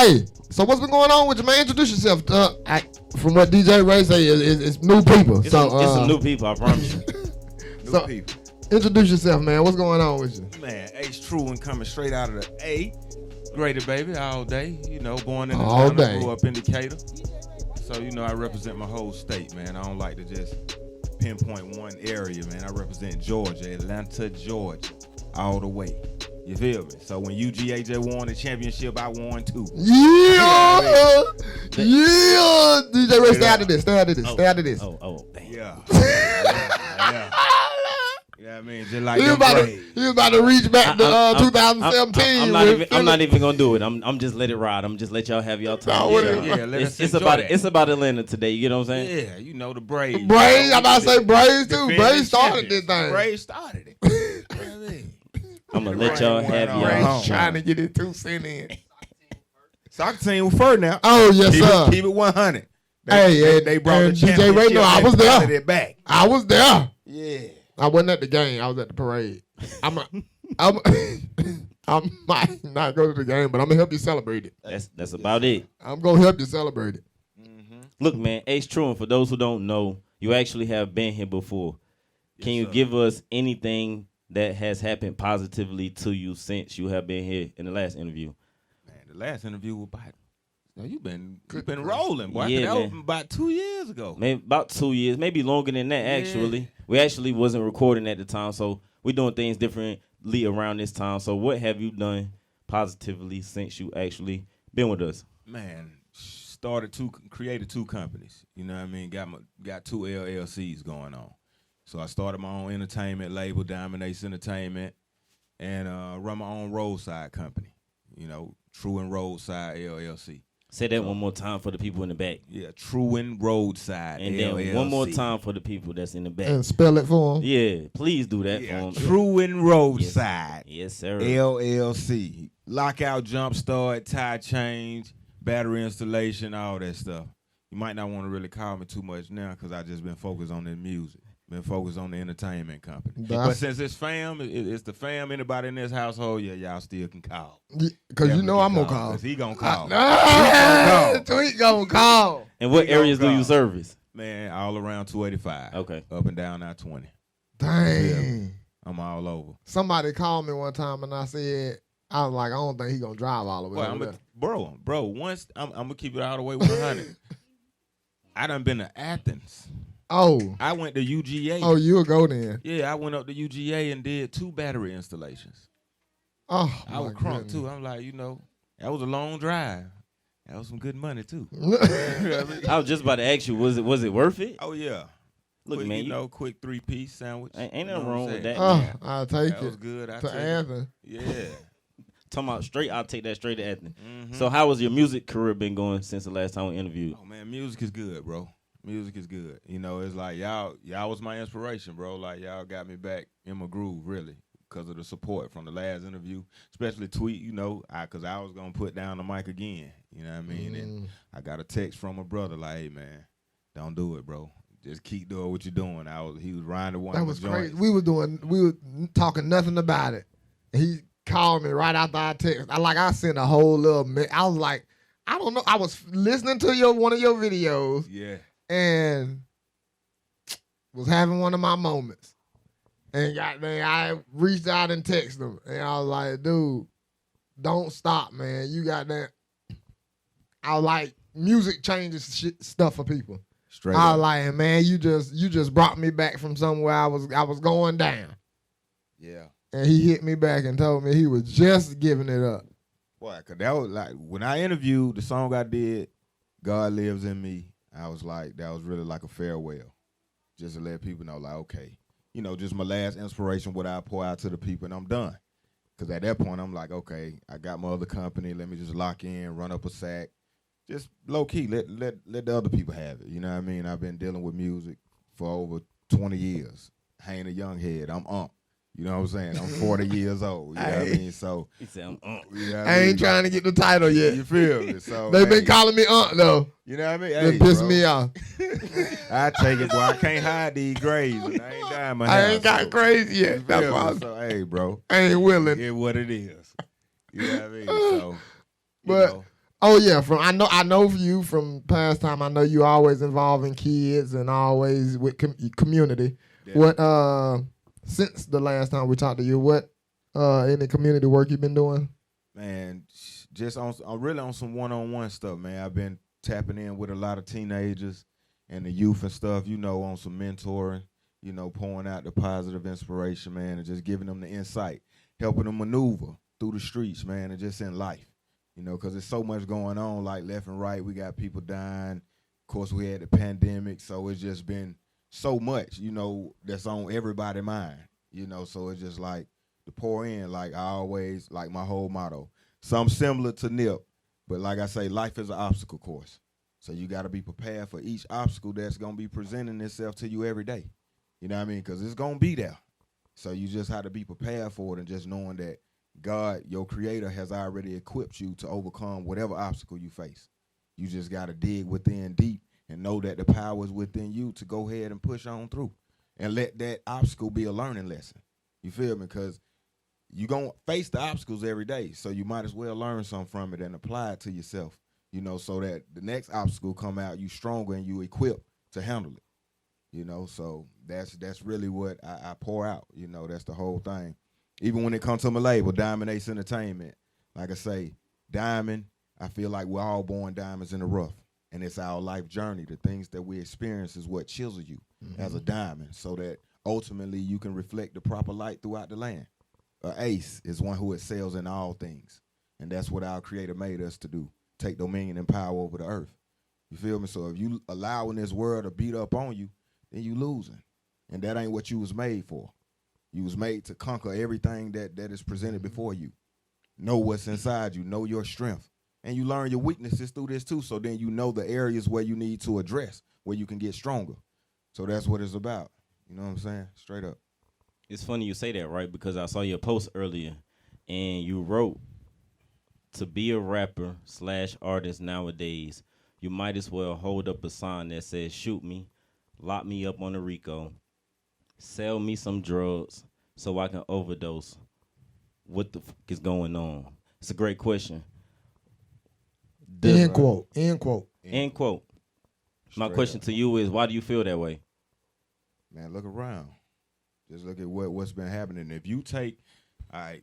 Hey, so what's been going on with you, man? Introduce yourself. From what DJ Ray say, it's new people. It's some new people, I promise you. New people. Introduce yourself, man. What's going on with you? Man, Truen coming straight out of the A. Graded baby all day. You know, born in the All town, day. grew up in Decatur. So, you know, I represent my whole state, man. I don't like to just pinpoint one area, man. I represent Georgia, Atlanta, Georgia, all the way. You feel me? So when UGAJ won the championship, I won too. Yeah! Yeah! DJ Ray, stay out of this. Stay out of this. Stay out of this. Oh, damn. Yeah. Yeah. Yeah, I mean, just like He was about to reach back to 2017. I'm not even gonna do it. I'm just let it ride. I'm just let y'all have y'all time. It's about Atlanta today. You know what I'm saying? Yeah, you know the Braves. Braves, I'm about to say Braves too. Braves started this thing. Braves started it. You know what I mean? I'm gonna let y'all have y'all. Braves trying to get it 2 cents in. Soccer team was first now. Oh yes, sir. Keep it 100. They brought the DJ Ray. No, I was there. It back. I was there. Yeah. I wasn't at the game. I was at the parade. I might not go to the game, but I'm gonna help you celebrate it. That's about it. I'm gonna help you celebrate it. Mm-hmm. Look, man, Ace Truen, for those who don't know, you actually have been here before. Can you give us anything that has happened positively to you since you have been here in the last interview? Man, the last interview was about. You've been rolling, boy. Yeah, that was about 2 years ago. Maybe about 2 years, maybe longer than that. Actually, we actually wasn't recording at the time, so we're doing things differently around this time. So, what have you done positively since you actually been with us? Man, created 2 companies. You know what I mean? Got 2 LLCs going on. So I started my own entertainment label, Diamond Ace Entertainment, and run my own roadside company. You know, Truen Roadside LLC. Say that one more time for the people in the back. Yeah, Truen Roadside and LLC. Then one more time for the people that's in the back. And spell it for them. Yeah, please do that for them. Truen Roadside. Yes, sir. LLC. Lockout, jump start, tire change, battery installation, all that stuff. You might not want to really call me too much now because I just been focused on the music. Been focused on the entertainment company. But since it's fam, it's the fam, anybody in this household, y'all still can call. Because you know I'm going to call. Because he going to call. Tweet going to call. And what areas do you service? Man, all around 285. Okay. Up and down I-20. Dang. I'm all over. Somebody called me one time and I said, I was like, I don't think he going to drive all the way over there. Bro, once, I'm going to keep it all the way 100. I done been to Athens. Oh. I went to UGA. Oh, you'll go then. Yeah, I went up to UGA and did 2 battery installations. Oh, I was crunk too. I'm like, that was a long drive. That was some good money too. I was just about to ask you, was it worth it? Oh yeah. Look, quick, man, quick 3-piece sandwich. Ain't nothing wrong with that. Oh, I'll take that it. Was good. To Athens. Yeah. Talking about straight, I'll take that straight to Athens. Mm-hmm. So how has your music career been going since the last time we interviewed? Oh man, music is good, bro. Music is good. It's like y'all was my inspiration, bro. Like y'all got me back in my groove, really, because of the support from the last interview, especially Tweet. Because I was gonna put down the mic again. You know what I mean? And I got a text from a brother like, "Hey man, don't do it, bro. Just keep doing what you're doing." He was riding one. That was crazy. We were talking nothing about it. He called me right after I text. I sent a whole little. I was like, I don't know. I was listening to one of your videos. Yeah. And was having one of my moments. And I reached out and texted him. And I was like, dude, don't stop, man. You got that. I was like, music changes stuff for people. Straight I was up. like, man, you just brought me back from somewhere I was going down. Yeah. And he hit me back and told me he was just giving it up. Boy, cause that was like when I interviewed the song I did, God Lives in Me. I was like, that was really like a farewell, just to let people know, like, okay, just my last inspiration, what I pour out to the people, and I'm done. Because at that point, I'm like, okay, I got my other company. Let me just lock in, run up a sack, just low key. Let the other people have it. You know what I mean? I've been dealing with music for over 20 years. I ain't a young head. I'm You know what I'm saying? I'm 40 years old. You know what I mean? So he said, you know what I ain't trying to get the title yet. You feel me? So they been calling me though. You know what I mean? They piss me off. I take it, boy. I can't hide these grades. And I ain't dying my house. I ain't got crazy yet. That's why. So hey, bro. I ain't willing. It's what it is. You know what I mean? So, but Oh yeah, I know for you from past time. I know you always involving kids and always with community. Yeah. What since the last time we talked to you, what any community work you been doing? Man, just I'm really on some one-on-one stuff, man. I've been tapping in with a lot of teenagers and the youth and stuff, on some mentoring, pouring out the positive inspiration, man, and just giving them the insight, helping them maneuver through the streets, man, and just in life, because there's so much going on, like left and right. We got people dying. Of course, we had the pandemic, so it's just been so much, that's on everybody's mind, so it's just like to pour in, like I always, like my whole motto. Some similar to Nip, but like I say, life is an obstacle course. So you got to be prepared for each obstacle that's going to be presenting itself to you every day. You know what I mean? Because it's going to be there. So you just have to be prepared for it and just knowing that God, your creator, has already equipped you to overcome whatever obstacle you face. You just got to dig within deep and know that the power is within you to go ahead and push on through and let that obstacle be a learning lesson. You feel me? Because you're going to face the obstacles every day. So you might as well learn something from it and apply it to yourself. So that the next obstacle come out, you stronger and you equipped to handle it. So that's really what I pour out. That's the whole thing. Even when it comes to my label, Diamond Ace Entertainment, like I say, Diamond, I feel like we're all born diamonds in the rough. And it's our life journey. The things that we experience is what chisels you as a diamond so that ultimately you can reflect the proper light throughout the land. An ace is one who excels in all things. And that's what our creator made us to do. Take dominion and power over the earth. You feel me? So if you allowing this world to beat up on you, then you losing. And that ain't what you was made for. You was made to conquer everything that is presented before you. Know what's inside you. Know your strength. And you learn your weaknesses through this too. So then you know the areas where you need to address, where you can get stronger. So that's what it's about. You know what I'm saying? Straight up. It's funny you say that, right? Because I saw your post earlier, and you wrote, to be a rapper / artist nowadays, you might as well hold up a sign that says, shoot me, lock me up on a RICO, sell me some drugs so I can overdose. What the fuck is going on? It's a great question. End quote. My question to you is, why do you feel that way? Man, look around. Just look at what's been happening. If you take, all right,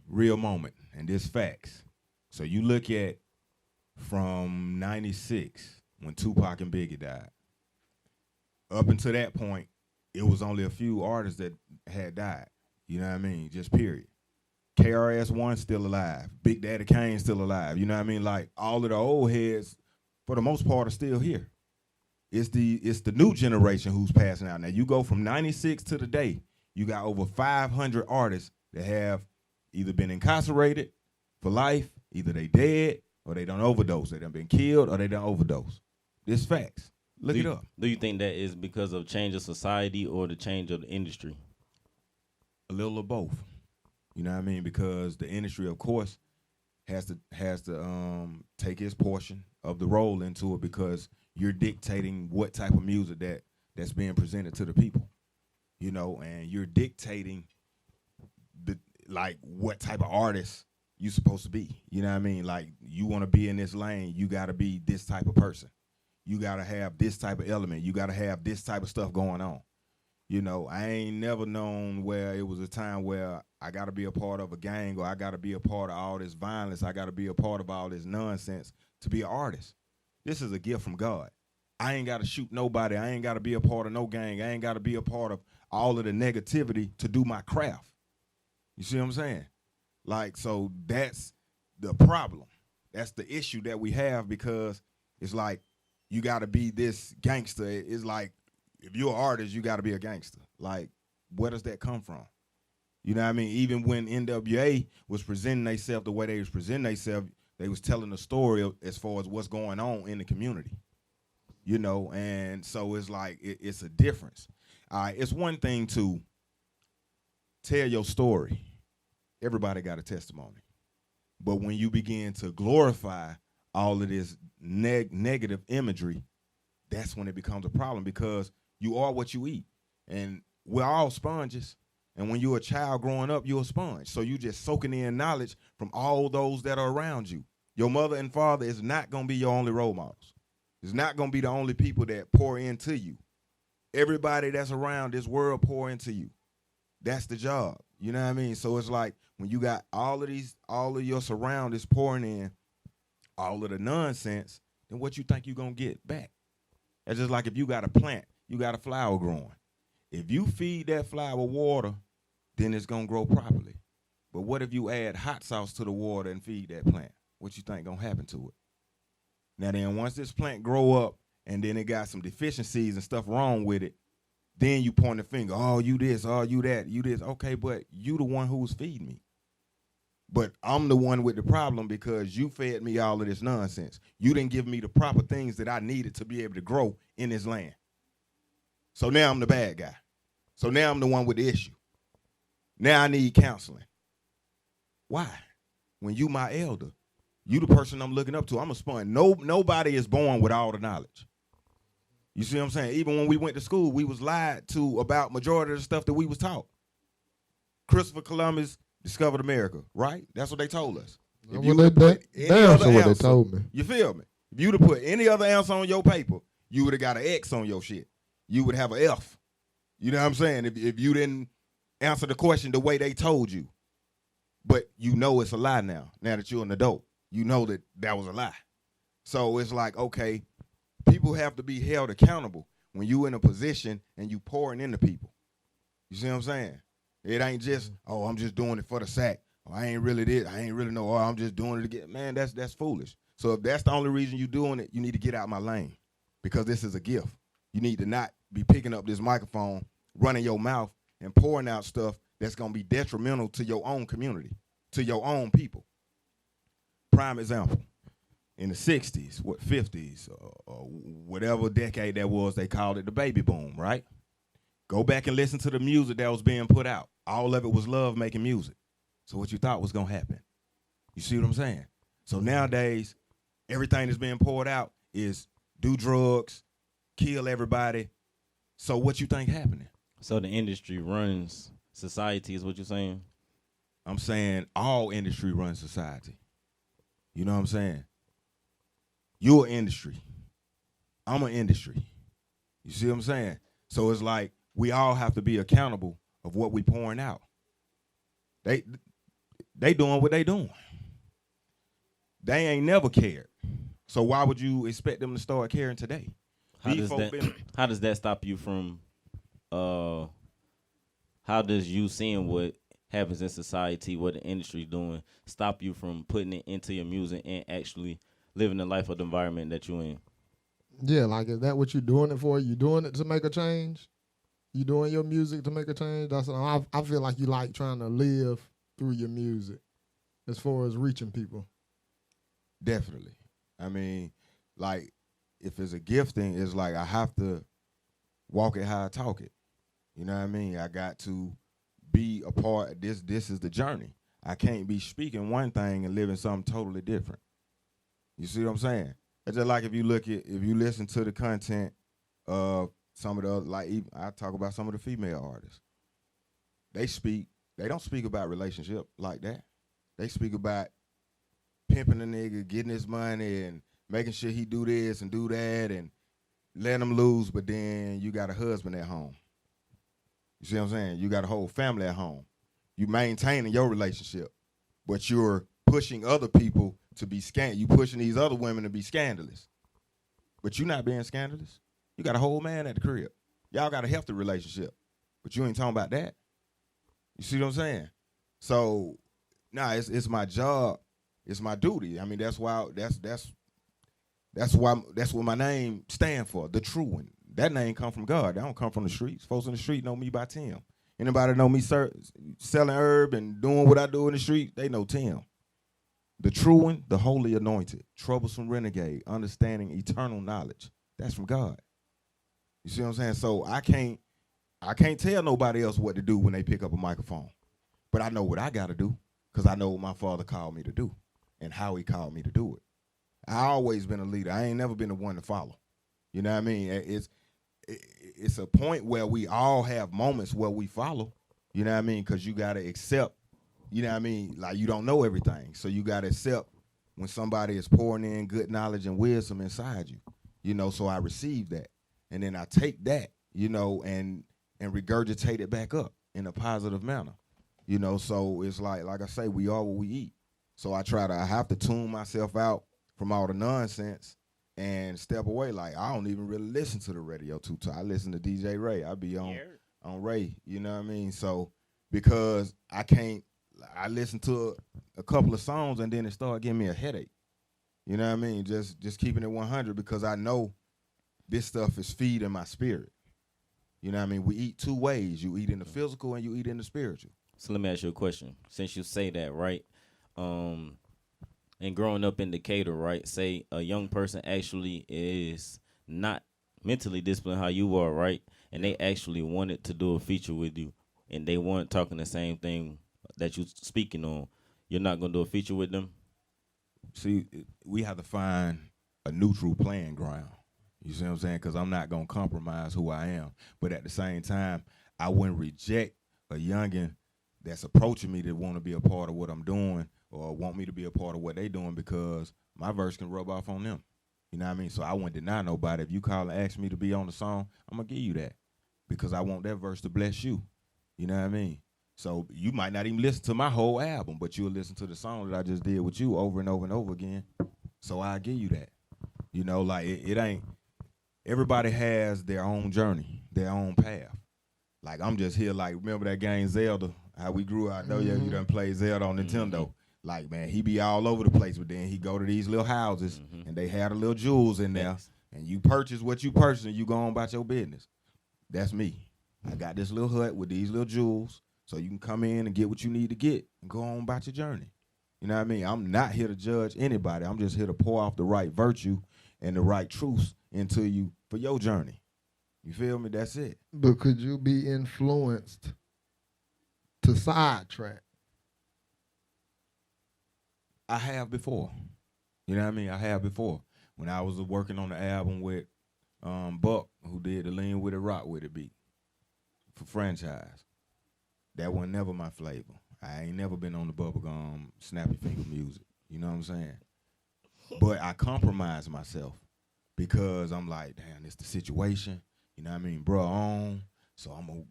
real moment, and this facts. So you look at from 96, when Tupac and Biggie died. Up until that point, it was only a few artists that had died. You know what I mean? Just period. KRS-One still alive. Big Daddy Kane still alive. You know what I mean? Like, all of the old heads, for the most part, are still here. It's the new generation who's passing out. Now, you go from 96 to today, you got over 500 artists that have either been incarcerated for life, either they dead, or they done overdose. They done been killed, or they done overdose. This facts. Look it up. Do you think that is because of change of society or the change of the industry? A little of both. You know what I mean? Because the industry, of course, has to take its portion of the role into it, because you're dictating what type of music that's being presented to the people. And you're dictating what type of artist you supposed to be. You know what I mean? Like, you want to be in this lane, you got to be this type of person. You got to have this type of element. You got to have this type of stuff going on. I ain't never known where it was a time where I got to be a part of a gang, or I got to be a part of all this violence. I got to be a part of all this nonsense to be an artist. This is a gift from God. I ain't got to shoot nobody. I ain't got to be a part of no gang. I ain't got to be a part of all of the negativity to do my craft. You see what I'm saying? Like, so that's the problem. That's the issue that we have, because it's like, you got to be this gangster. It's like, if you're an artist, you got to be a gangster. Like, where does that come from? You know what I mean? Even when NWA was presenting themselves the way they was presenting themselves, they was telling a story as far as what's going on in the community. And so it's like, it's a difference. It's one thing to tell your story. Everybody got a testimony. But when you begin to glorify all of this negative imagery, that's when it becomes a problem, because you are what you eat. And we're all sponges. And when you're a child growing up, you're a sponge. So you just soaking in knowledge from all those that are around you. Your mother and father is not going to be your only role models. It's not going to be the only people that pour into you. Everybody that's around this world pour into you. That's the job. You know what I mean? So it's like when you got all of your surroundings pouring in all of the nonsense, then what you think you're going to get back? That's just like if you got a plant, you got a flower growing. If you feed that flower water, then it's going to grow properly. But what if you add hot sauce to the water and feed that plant? What you think going to happen to it? Now then, once this plant grow up and then it got some deficiencies and stuff wrong with it, then you point the finger, oh, you this, oh, you that, you this. Okay, but you the one who's feeding me. But I'm the one with the problem because you fed me all of this nonsense. You didn't give me the proper things that I needed to be able to grow in this land. So now I'm the bad guy. So now I'm the one with the issue. Now I need counseling. Why? When you my elder, you the person I'm looking up to. I'm a sponge. Nobody is born with all the knowledge. You see what I'm saying? Even when we went to school, we was lied to about majority of the stuff that we was taught. Christopher Columbus discovered America, right? That's what they told us. If you would have put any other what they answer, told me. you feel me? If you would have put any other answer on your paper, you would have got an X on your shit. You would have an F. You know what I'm saying? If you didn't answer the question the way they told you. But you know it's a lie now that you're an adult. You know that was a lie. So it's like, okay, people have to be held accountable when you in a position and you pouring into people. You see what I'm saying? It ain't just, oh, I'm just doing it for the sack. Oh, I ain't really this. I ain't really know. Oh, I'm just doing it to get. Man, that's foolish. So if that's the only reason you're doing it, you need to get out my lane because this is a gift. You need to not be picking up this microphone, running your mouth, and pouring out stuff that's going to be detrimental to your own community, to your own people. Prime example. In the 60s, 50s, or whatever decade that was, they called it the baby boom, right? Go back and listen to the music that was being put out. All of it was love making music. So what you thought was going to happen? You see what I'm saying? So nowadays, everything that's being poured out is do drugs, kill everybody. So what you think happening? So the industry runs society is what you're saying? I'm saying all industry runs society. You know what I'm saying? You're an industry. I'm an industry. You see what I'm saying? So it's like we all have to be accountable of what we pouring out. They doing what they doing. They ain't never cared. So why would you expect them to start caring today? How does that stop you from how does you seeing what happens in society, what the industry's doing, stop you from putting it into your music and actually living the life of the environment that you're in? Yeah, like is that what you're doing it for? You doing it to make a change? You doing your music to make a change? That's what I feel like you like trying to live through your music as far as reaching people. Definitely. I mean, like, if it's a gifting, it's like I have to walk it how I talk it. You know what I mean? I got to be a part of this. This is the journey. I can't be speaking one thing and living something totally different. You see what I'm saying? It's just like if you listen to the content of some of the, like even, I talk about some of the female artists. They don't speak about relationship like that. They speak about pimping a nigga, getting his money, and making sure he do this and do that, and letting him lose. But then you got a husband at home. You see what I'm saying? You got a whole family at home. You maintaining your relationship, but you're pushing other people to be you pushing these other women to be scandalous. But you're not being scandalous. You got a whole man at the crib. Y'all got a healthy relationship, but you ain't talking about that. You see what I'm saying? So, it's my job. It's my duty. I mean, that's what my name stand for, the Truen. That name come from God. That don't come from the streets. Folks in the street know me by Tim. Anybody know me selling herb and doing what I do in the street, they know Tim. The Truen, the holy anointed, troublesome renegade, understanding eternal knowledge. That's from God. You see what I'm saying? So I can't tell nobody else what to do when they pick up a microphone. But I know what I got to do because I know what my father called me to do and how he called me to do it. I always been a leader. I ain't never been the one to follow. You know what I mean? It's a point where we all have moments where we follow. You know what I mean? Because you got to accept, you know what I mean? Like you don't know everything. So you got to accept when somebody is pouring in good knowledge and wisdom inside you, so I receive that. And then I take that, and regurgitate it back up in a positive manner. So it's like I say, we are what we eat. So I have to tune myself out from all the nonsense and step away. Like, I don't even really listen to the radio too much. I listen to DJ Ray. I be on Ray, you know what I mean? So because I listen to a couple of songs and then it started giving me a headache. You know what I mean? Just keeping it 100 because I know this stuff is feeding my spirit. You know what I mean? We eat two ways. You eat in the physical and you eat in the spiritual. So let me ask you a question. Since you say that, right? And growing up in Decatur, right? Say a young person actually is not mentally disciplined how you are, right? And they actually wanted to do a feature with you, and they weren't talking the same thing that you speaking on. You're not gonna do a feature with them? See, we have to find a neutral playing ground. You see what I'm saying? Because I'm not gonna compromise who I am, but at the same time, I wouldn't reject a youngin' that's approaching me that want to be a part of what I'm doing or want me to be a part of what they doing because my verse can rub off on them. You know what I mean? So I wouldn't deny nobody. If you call and ask me to be on the song, I'm going to give you that because I want that verse to bless you. You know what I mean? So you might not even listen to my whole album, but you'll listen to the song that I just did with you over and over and over again. So I'll give you that. Like it ain't, everybody has their own journey, their own path. Like I'm just here like, remember that game Zelda? How we grew up, I know you done played Zelda on Nintendo. Like, man, he be all over the place, but then he go to these little houses, and they had the little jewels in there, and you purchase what you purchase, and you go on about your business. That's me. I got this little hut with these little jewels, so you can come in and get what you need to get and go on about your journey. You know what I mean? I'm not here to judge anybody. I'm just here to pour off the right virtue and the right truths into you for your journey. You feel me? That's it. But could you be influenced to sidetrack? I have before. You know what I mean? I have before. When I was working on the album with Buck, who did the Lean With It, Rock With It beat for Franchise. That was never my flavor. I ain't never been on the bubblegum, snappy finger music. You know what I'm saying? But I compromised myself because I'm like, damn, it's the situation. You know what I mean? Bro, on. So I'm going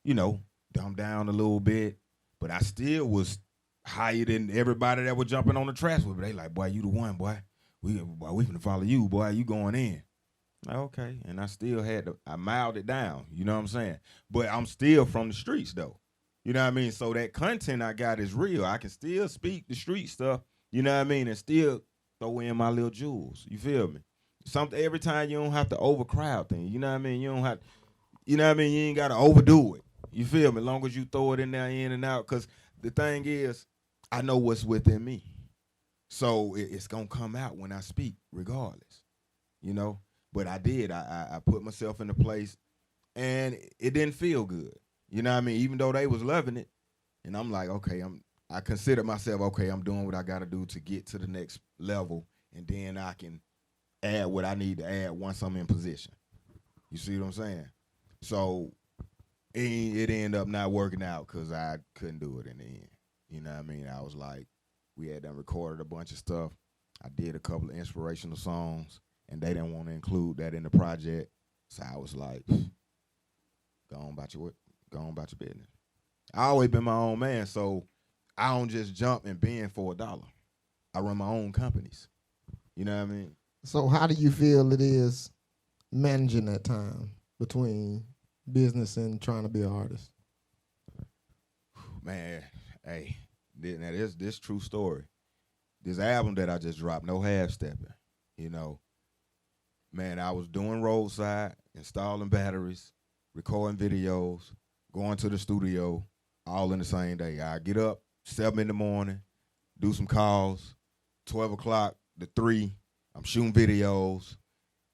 to, dumb down a little bit. But I still was higher than everybody that was jumping on the tracks with me. They like, boy, you the one, boy. We finna follow you, boy. You going in. Like, okay. And I still I miled it down. You know what I'm saying? But I'm still from the streets, though. You know what I mean? So that content I got is real. I can still speak the street stuff, you know what I mean, and still throw in my little jewels. You feel me? Every time you don't have to overcrowd things. You know what I mean? You don't have, you know what I mean? You ain't got to overdo it. You feel me? As long as you throw it in there, in and out. Because the thing is, I know what's within me. So it's going to come out when I speak, regardless. But I did. I put myself in a place, and it didn't feel good. You know what I mean? Even though they was loving it. And I'm like, okay, I consider myself, okay, I'm doing what I got to do to get to the next level. And then I can add what I need to add once I'm in position. You see what I'm saying? So it ended up not working out because I couldn't do it in the end. You know what I mean? I was like, we had done recorded a bunch of stuff. I did a couple of inspirational songs, and they didn't want to include that in the project. So I was like, go on about your business. I always been my own man, so I don't just jump and bend for $1. I run my own companies. You know what I mean? So how do you feel it is managing that time between business and trying to be an artist? Man, hey, now this true story. This album that I just dropped, no half-stepping, man, I was doing roadside, installing batteries, recording videos, going to the studio, all in the same day. I get up 7 in the morning, do some calls, 12 o'clock to 3, I'm shooting videos.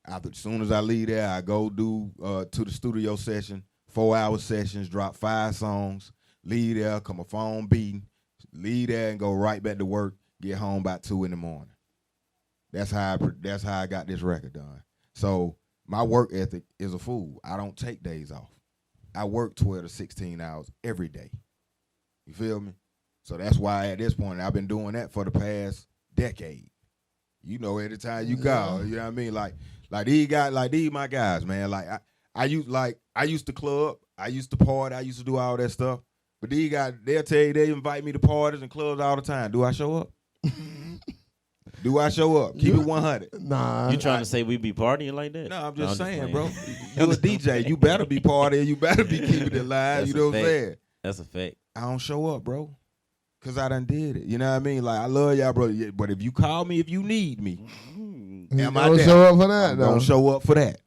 As soon as I leave there, I go do to the studio session, 4-hour sessions, drop 5 songs, leave there, come my phone beating, leave there and go right back to work, get home about 2 in the morning. That's how I got this record done. So my work ethic is a fool. I don't take days off. I work 12 to 16 hours every day. You feel me? So that's why at this point, I've been doing that for the past decade. You know, anytime you go, you know what I mean? Like these my guys, man. Like I used to club, I used to party, I used to do all that stuff. But these guys, they'll tell you they invite me to parties and clubs all the time. Do I show up? Do I show up? Keep it 100. Nah. You trying to say we be partying like that? No, I'm just saying, bro. You a DJ. You better be partying. You better be keeping it live. You know what I'm saying? That's a fact. I don't show up, bro. Because I done did it. You know what I mean? Like, I love y'all, bro. But if you call me, if you need me, am I there? Show up for that, though. Don't show up for that.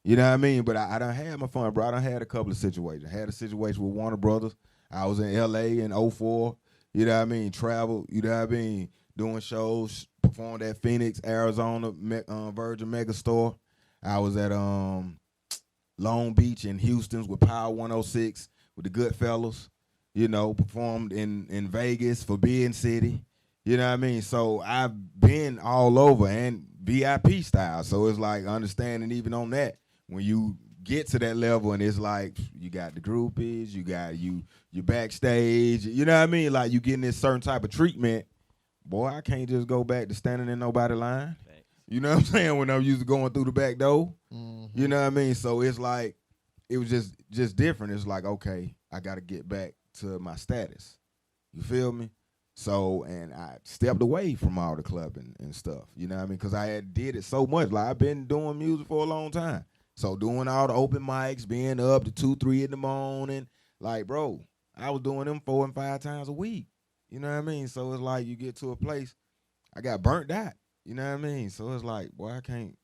You know what I mean? But I done had my fun, bro. I done had a couple of situations. I had a situation with Warner Brothers. I was in L.A. in 04. You know what I mean? Traveled. You know what I mean? Doing shows. Performed at Phoenix, Arizona, Virgin Megastore. I was at Long Beach and Houston's with Power 106 with the Goodfellas. You know, performed in Vegas, Forbidden City. You know what I mean? So I've been all over and VIP style. So it's like understanding even on that, when you get to that level and it's like you got the groupies, you got you backstage, you know what I mean? Like you getting this certain type of treatment. Boy, I can't just go back to standing in nobody's line. You know what I'm saying? When I'm used to going through the back door. You know what I mean? So it's like, it was just different. It's like, okay, I got to get back to my status. You feel me? So, and I stepped away from all the clubbing and stuff. You know what I mean? Because I had did it so much. Like, I've been doing music for a long time. So doing all the open mics, being up to 2, 3 in the morning. Like, bro, I was doing them 4 and 5 times a week. You know what I mean? So it's like you get to a place, I got burnt out. You know what I mean? So it's like, boy, I can't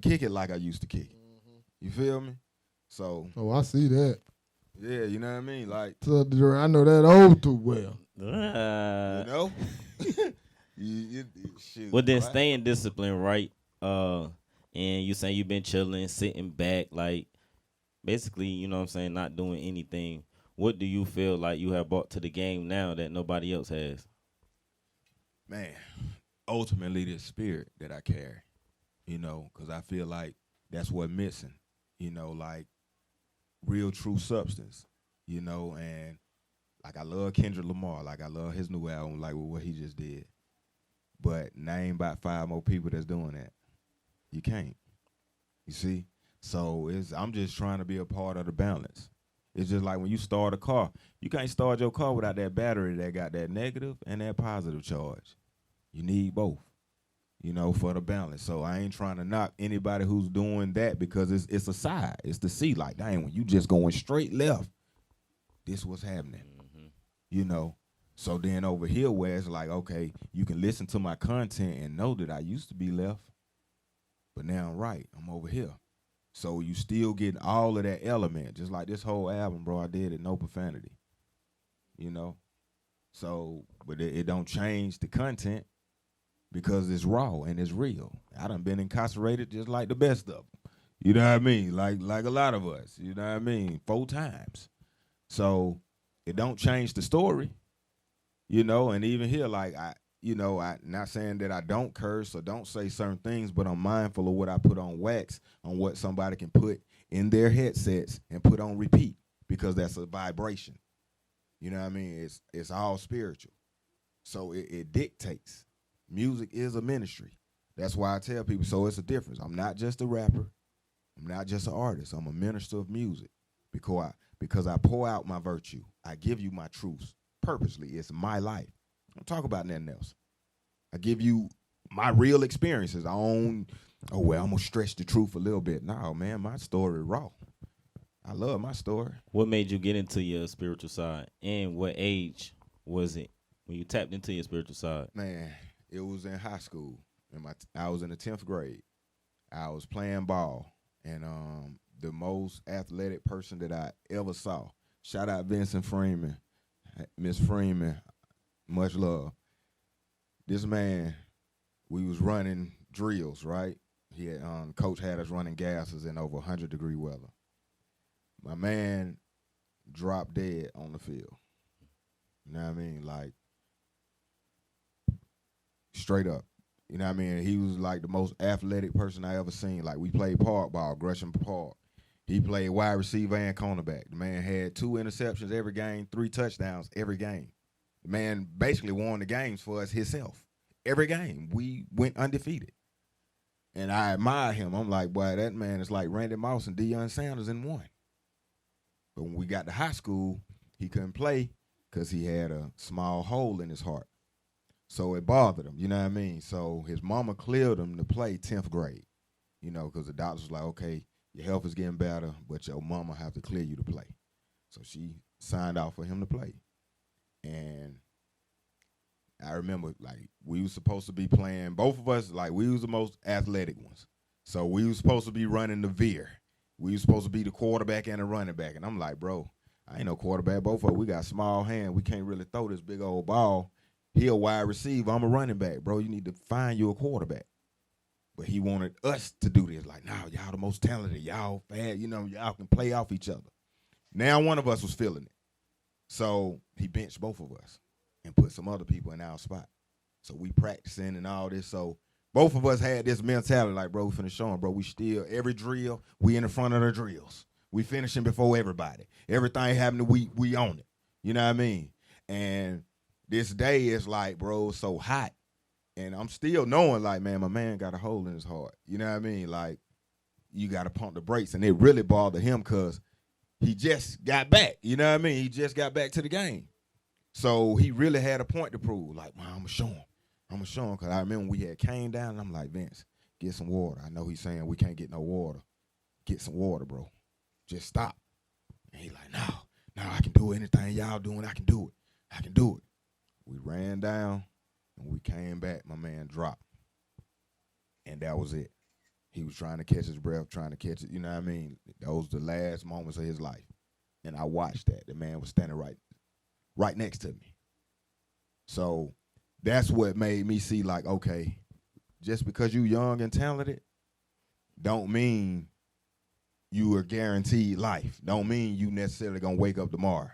kick it like I used to kick. You feel me? So. Oh, I see that. Yeah, you know what I mean? Like. I know that old too well. You know? Shoot, well, then staying disciplined, right? And you saying you've been chilling, sitting back, like basically, you know what I'm saying, not doing anything. What do you feel like you have brought to the game now that nobody else has? Man, ultimately the spirit that I carry, you know, because I feel like that's what's missing, you know, like real true substance, you know, and like I love Kendrick Lamar, like I love his new album, like with what he just did. But name about 5 more people that's doing that. You can't. You see? So I'm just trying to be a part of the balance. It's just like when you start a car, you can't start your car without that battery that got that negative and that positive charge. You need both, you know, for the balance. So I ain't trying to knock anybody who's doing that because it's a side. It's the C. Like, dang, when you just going straight left, this what's happening, you know. So then over here where it's like, okay, you can listen to my content and know that I used to be left, but now I'm right. I'm over here. So you still getting all of that element, just like this whole album, bro. I did it, no profanity, you know. So, but it don't change the content because it's raw and it's real. I done been incarcerated just like the best of them, you know what I mean? Like a lot of us, you know what I mean? 4 times. So it don't change the story, you know. And even here, like I not saying that I don't curse or don't say certain things, but I'm mindful of what I put on wax, on what somebody can put in their headsets and put on repeat, because that's a vibration. You know what I mean? It's all spiritual. So it dictates. Music is a ministry. That's why I tell people, so it's a difference. I'm not just a rapper. I'm not just an artist. I'm a minister of music because I pour out my virtue. I give you my truths purposely. It's my life. Don't talk about nothing else. I give you my real experiences. I'm going to stretch the truth a little bit. No, man, my story raw. I love my story. What made you get into your spiritual side? And what age was it when you tapped into your spiritual side? Man, it was in high school. I was in the 10th grade. I was playing ball. And the most athletic person that I ever saw, shout out Vincent Freeman, Miss Freeman, much love. This man, we was running drills, right? He had, coach had us running gases in over 100-degree weather. My man dropped dead on the field. You know what I mean? Like, straight up. You know what I mean? He was like the most athletic person I ever seen. Like, we played park ball, Gresham Park. He played wide receiver and cornerback. The man had 2 interceptions every game, 3 touchdowns every game. The man basically won the games for us himself every game. We went undefeated. And I admire him. I'm like, boy, that man is like Randy Moss and Deion Sanders in one. But when we got to high school, he couldn't play because he had a small hole in his heart. So it bothered him, you know what I mean? So his mama cleared him to play 10th grade, you know, because the doctors was like, okay, your health is getting better, but your mama have to clear you to play. So she signed off for him to play. And I remember, like, we was supposed to be playing, both of us, like, we was the most athletic ones. So we was supposed to be running the Di-Vere. We was supposed to be the quarterback and the running back. And I'm like, bro, I ain't no quarterback. Both of us, we got small hands. We can't really throw this big old ball. He a wide receiver. I'm a running back. Bro, you need to find you a quarterback. But he wanted us to do this. Like, nah, y'all the most talented. Y'all fast. You know, y'all can play off each other. Now one of us was feeling it. So he benched both of us and put some other people in our spot. So we practicing and all this. So both of us had this mentality like, bro, we finna show him, bro. We still, every drill, we in the front of the drills. We finishing before everybody. Everything happening, we own it. You know what I mean? And this day is like, bro, it's so hot. And I'm still knowing, like, man, my man got a hole in his heart. You know what I mean? Like, you got to pump the brakes. And it really bothered him because he just got back. You know what I mean? He just got back to the game. So he really had a point to prove. Like, man, I'm going to show him. I'm going to show him. Because I remember we had came down, and I'm like, Vince, get some water. I know he's saying we can't get no water. Get some water, bro. Just stop. And he like, no, I can do anything y'all doing. I can do it. I can do it. We ran down, and we came back. My man dropped. And that was it. He was trying to catch his breath, trying to catch it. You know what I mean? Those the last moments of his life. And I watched that. The man was standing right next to me. So that's what made me see, like, okay, just because you young and talented don't mean you are guaranteed life. Don't mean you necessarily going to wake up tomorrow.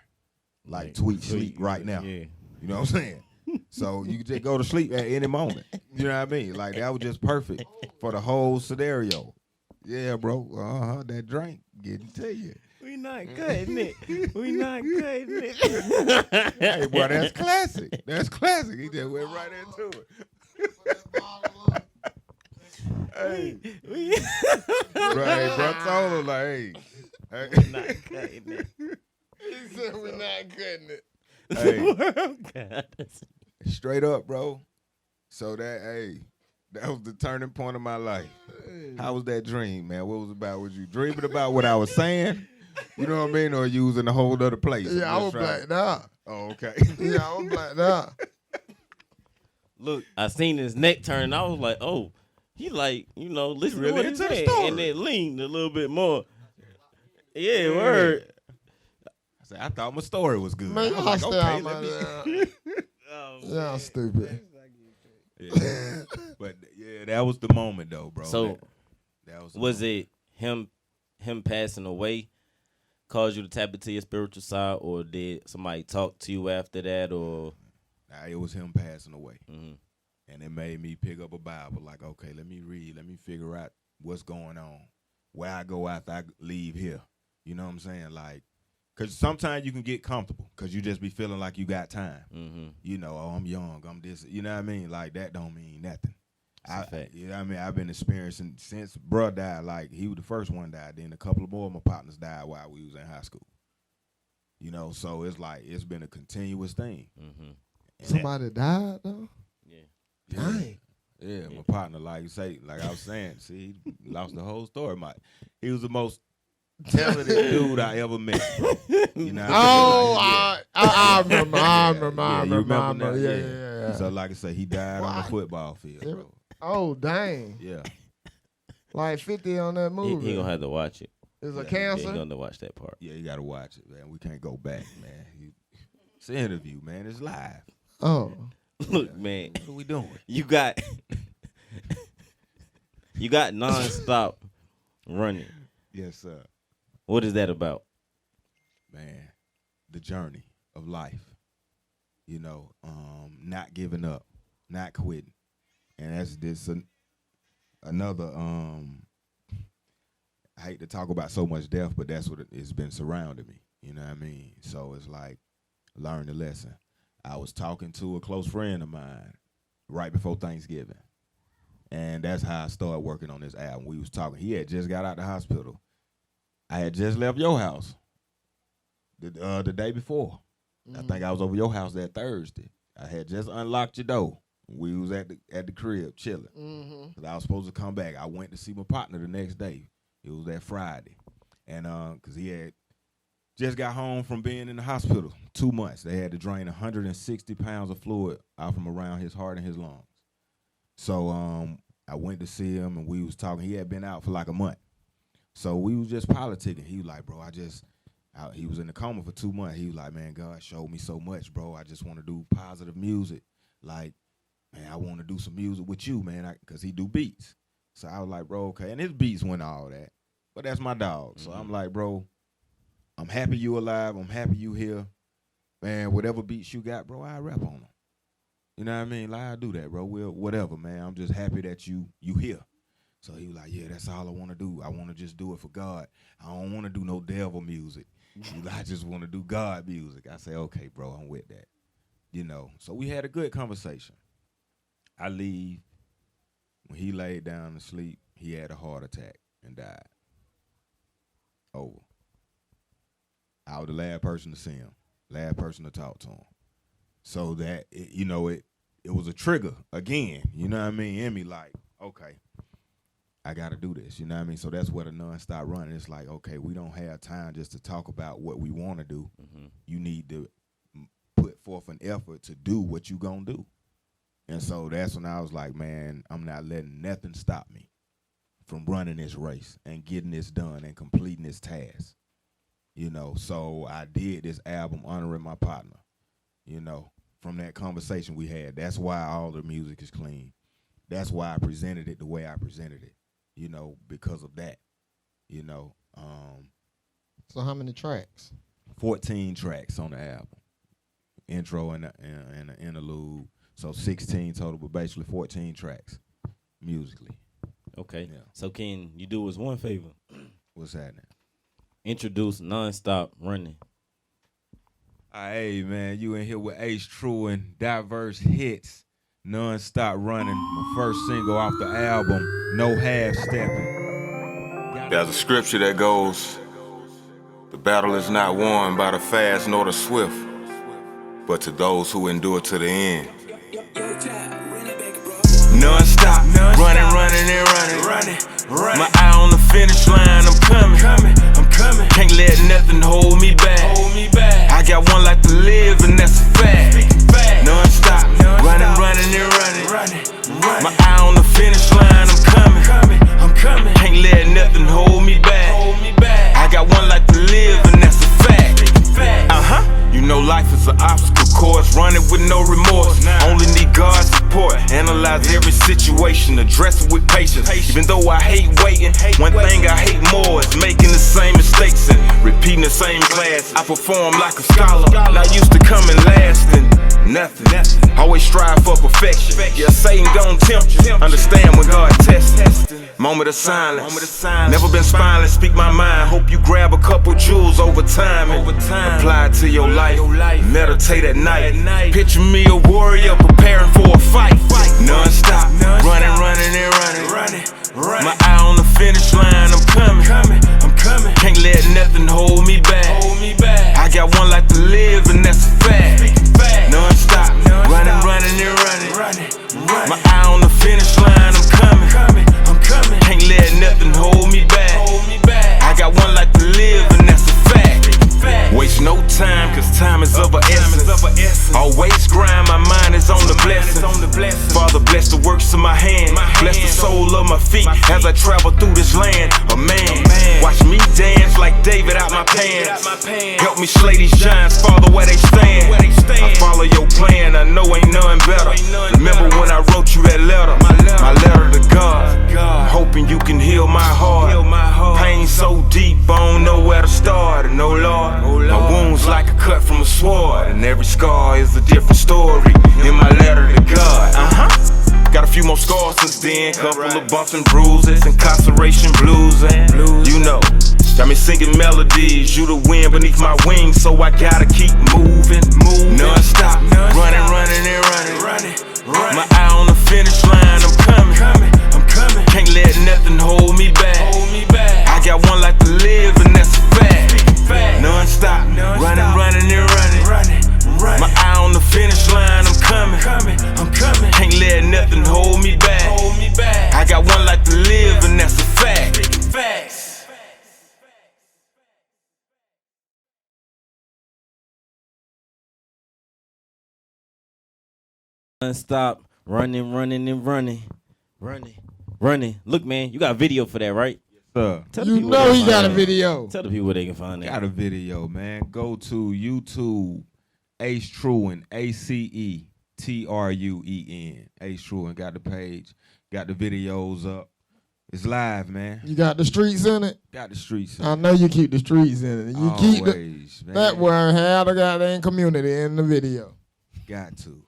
Like, sleep right now. Yeah. You know what I'm saying? So you can just go to sleep at any moment. You know what I mean? Like, that was just perfect for the whole scenario. Yeah, bro. That drink getting to you. We not cutting it. We not cutting it. Hey, boy, that's classic. That's classic. He just went right into it. Hey. Bro, told him, like, hey. We not cutting it. He said we're not cutting it. Hey. Straight up, bro. So that was the turning point of my life. How was that dream, man? What was it about? Was you dreaming about what I was saying? You know what I mean? Or you was in a whole other place? Yeah, I was blacked out. Oh, okay. Yeah, I was blacked out. Look, I seen his neck turn. And I was like, oh, he like, listen really to what he into the said. story. And then leaned a little bit more. Yeah, word. I said, I thought my story was good. Man, I was y'all like, stay okay, out my let me. Y'all stupid. Yeah. But yeah, that was the moment though, bro. So that was it him passing away caused you to tap into your spiritual side, or did somebody talk to you after that, or? Nah, it was him passing away. Mm-hmm. And it made me pick up a Bible, like, okay, let me read, let me figure out what's going on, where I go after I leave here. You know what I'm saying? Like, because sometimes you can get comfortable because you just be feeling like you got time. Mm-hmm. You know, oh, I'm young, I'm this. You know what I mean? Like, that don't mean nothing. You know what I mean? I've been experiencing since bruh died. Like, he was the first one died. Then a couple of more of my partners died while we was in high school. You know, so it's like it's been a continuous thing. Mm-hmm. Somebody died though. Yeah. Dang. Yeah, my partner, like I was saying, see, he lost the whole story. He was the most talented dude I ever met. You know? I remember. Yeah. So, like I said, he died on the football field, bro. Oh, dang. Yeah. Like 50 on that movie. He gonna have to watch it. Is a Yeah, cancer? he gonna have to watch that part. Yeah, you got to watch it, man. We can't go back, man. It's an interview, man. It's live. Oh. Look, man. What are we doing? You got Nonstop running. Yes, sir. What is that about? Man, the journey of life. You know, not giving up, not quitting. And that's another, I hate to talk about so much death, but that's what it's been surrounding me. You know what I mean? So it's like, learn the lesson. I was talking to a close friend of mine right before Thanksgiving. And that's how I started working on this album. We was talking. He had just got out the hospital. I had just left your house the day before. I think I was over your house that Thursday. I had just unlocked your door. We was at the crib chilling. 'Cause I was supposed to come back. I went to see my partner the next day. It was that Friday. And because he had just got home from being in the hospital 2 months. They had to drain 160 pounds of fluid out from around his heart and his lungs. So I went to see him, and we was talking. He had been out for like a month. So we was just politicking. He was like, bro, he was in the coma for 2 months. He was like, man, God showed me so much, bro. I just want to do positive music. Like, man, I want to do some music with you, man, because he do beats. So I was like, bro, okay. And his beats went all that. But that's my dog. So I'm like, bro, I'm happy you alive. I'm happy you here. Man, whatever beats you got, bro, I rap on them. You know what I mean? Like, I do that, bro. Whatever, man. I'm just happy that you here. So he was like, yeah, that's all I want to do. I want to just do it for God. I don't want to do no devil music. I just want to do God music. I say, okay, bro, I'm with that. You know, so we had a good conversation. I leave. When he laid down to sleep, he had a heart attack and died. Over. I was the last person to see him, last person to talk to him. So that, it was a trigger again, you know what I mean? In me, like, okay, I got to do this, you know what I mean? So that's where the Nonstop Running. It's like, okay, we don't have time just to talk about what we want to do. You need to put forth an effort to do what you going to do. And so that's when I was like, man, I'm not letting nothing stop me from running this race and getting this done and completing this task. You know, so I did this album honoring my partner, you know, from that conversation we had. That's why all the music is clean. That's why I presented it the way I presented it, you know, because of that, you know. So how many tracks? 14 tracks on the album. Intro and an interlude. So 16 total, but basically 14 tracks musically. Okay. Yeah. So can you do us one favor? What's happening? Introduce Nonstop Running. Hey, man, you in here with Ace Truen, Di-VerZe Hitz, Nonstop Running, my first single off the album, No Half Stepping. There's a scripture that goes, the battle is not won by the fast nor the swift, but to those who endure to the end. Non-stop, running and running. My eye on the finish line, I'm coming. Can't let nothing hold me back. I got one life to live, and that's a fact. Non-stop, running and running. My eye on the finish line, I'm coming. Can't let nothing hold me back. I got one life to live, and that's a fact. You know life is an obstacle course, running with no remorse. Only need God's support. Analyze every situation, address it with patience. Even though I hate waiting, one thing I hate more is making the same mistakes and repeating the same class. I perform like a scholar, not used to coming last and nothing. Always strive for perfection. Yeah, Satan gon' tempt you. Understand when God tests. Moment of silence. Never been spineless, speak my mind. Hope you grab a couple jewels over time and apply it to your life. Meditate at night. Picture me a warrior preparing for a fight. Non-stop, running and running. My eye on the finish line, I'm coming. Can't let nothing hold me back. I got one life to live, and that's a fact. Non-stop, running and running. My eye on the finish line, I'm coming. Can't let nothing hold me back. I got one life to live, and that's a fact. Waste no time, cause time is of a essence. Always grind, my mind is on the blessing. Father, bless the works of my hand. Bless the soul of my feet as I travel through this land. A man, watch me dance like David out my pants. Help me slay these giants, Father, where they stand. I follow your plan, I know ain't none better. Remember when I wrote you that letter, my letter to God. Hoping you can heal my heart. Pain so deep, I don't know where to start. And oh Lord, my wounds like a cut from a sword, and every scar is a different story in my letter to God. Got a few more scars since then, couple of bumps and bruises, incarceration blues, and you know, got me singing melodies. You the wind beneath my wings, so I gotta keep moving. Non-stop, running and running. My eye on Nonstop, running, running, and running. Look, man, you got a video for that, right? Sir. Tell the You people know where they he can got a find that. video. Tell the people where they can find that. Got a video, man. Go to YouTube, Ace Truen, ACETRUEN. Ace Truen got the page, got the videos up. It's live, man. You got the streets in it. Got the streets. I know you keep the streets in it. You keep Always, man. that word have the goddamn community in the video. Got to.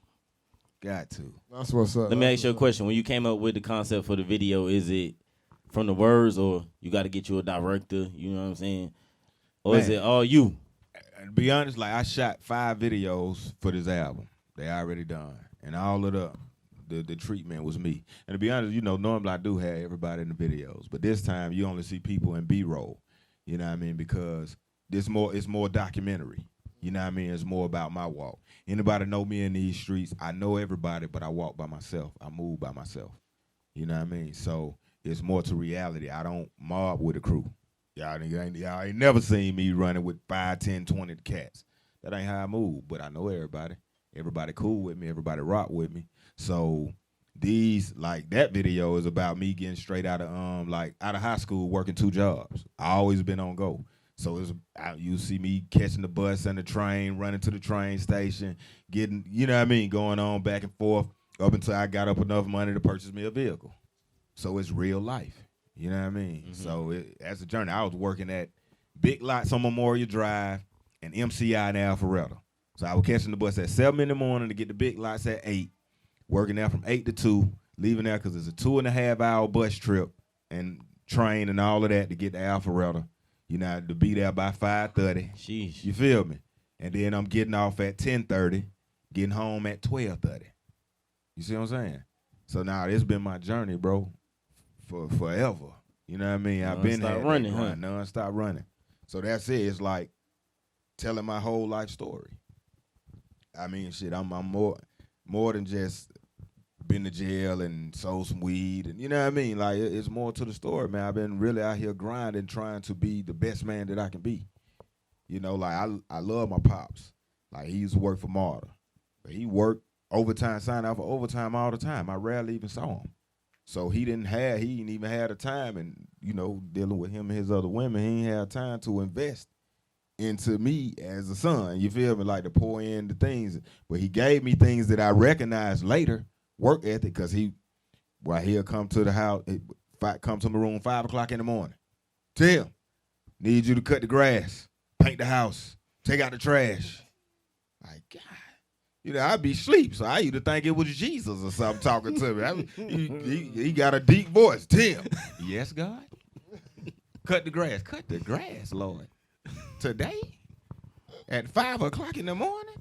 That's what's up. Let me ask you a question. When you came up with the concept for the video, is it from the words, or you got to get you a director? You know what I'm saying? Or is Man. it all you? To be honest, like I shot 5 videos for this album. They already done, and all of the treatment was me. And to be honest, you know, normally I do have everybody in the videos, but this time you only see people in B-roll. You know what I mean? Because it's more documentary. You know what I mean? It's more about my walk. Anybody know me in these streets? I know everybody, but I walk by myself. I move by myself. You know what I mean? So it's more to reality. I don't mob with a crew. Y'all ain't never seen me running with 5, 10, 20 cats. That ain't how I move, but I know everybody. Everybody cool with me. Everybody rock with me. So that video is about me getting straight out of high school, working 2 jobs. I always been on go. So you see me catching the bus and the train, running to the train station, getting, you know what I mean, going on back and forth up until I got up enough money to purchase me a vehicle. So it's real life. You know what I mean? Mm-hmm. So that's a journey. I was working at Big Lots on Memorial Drive and MCI in Alpharetta. So I was catching the bus at 7 in the morning to get to Big Lots at 8, working there from 8 to 2, leaving there because it's a 2.5-hour bus trip and train and all of that to get to Alpharetta. You know, to be there by 5:30. Sheesh. You feel me? And then I'm getting off at 10:30, getting home at 12:30. You see what I'm saying? So now it's been my journey, bro, for forever. You know what I mean? I've been running, non-stop running. So that's it. It's like telling my whole life story. I mean, shit, I'm more than just been to jail and sold some weed, and you know what I mean? Like, it's more to the story, man. I've been really out here grinding, trying to be the best man that I can be. You know, like, I love my pops. Like, he used to work for Marta. But he worked overtime, signed out for overtime all the time. I rarely even saw him. So he didn't even have the time, and, you know, dealing with him and his other women, he didn't have time to invest into me as a son. You feel me? Like, to pour in the things. But he gave me things that I recognized later. Work ethic, because he'll come to the house, come to my room 5 o'clock in the morning. Tim, need you to cut the grass, paint the house, take out the trash. Like, God, you know, I'd be asleep, so I used to think it was Jesus or something talking to me. He got a deep voice. Tim, yes, God? Cut the grass, Lord. Today? At 5 o'clock in the morning?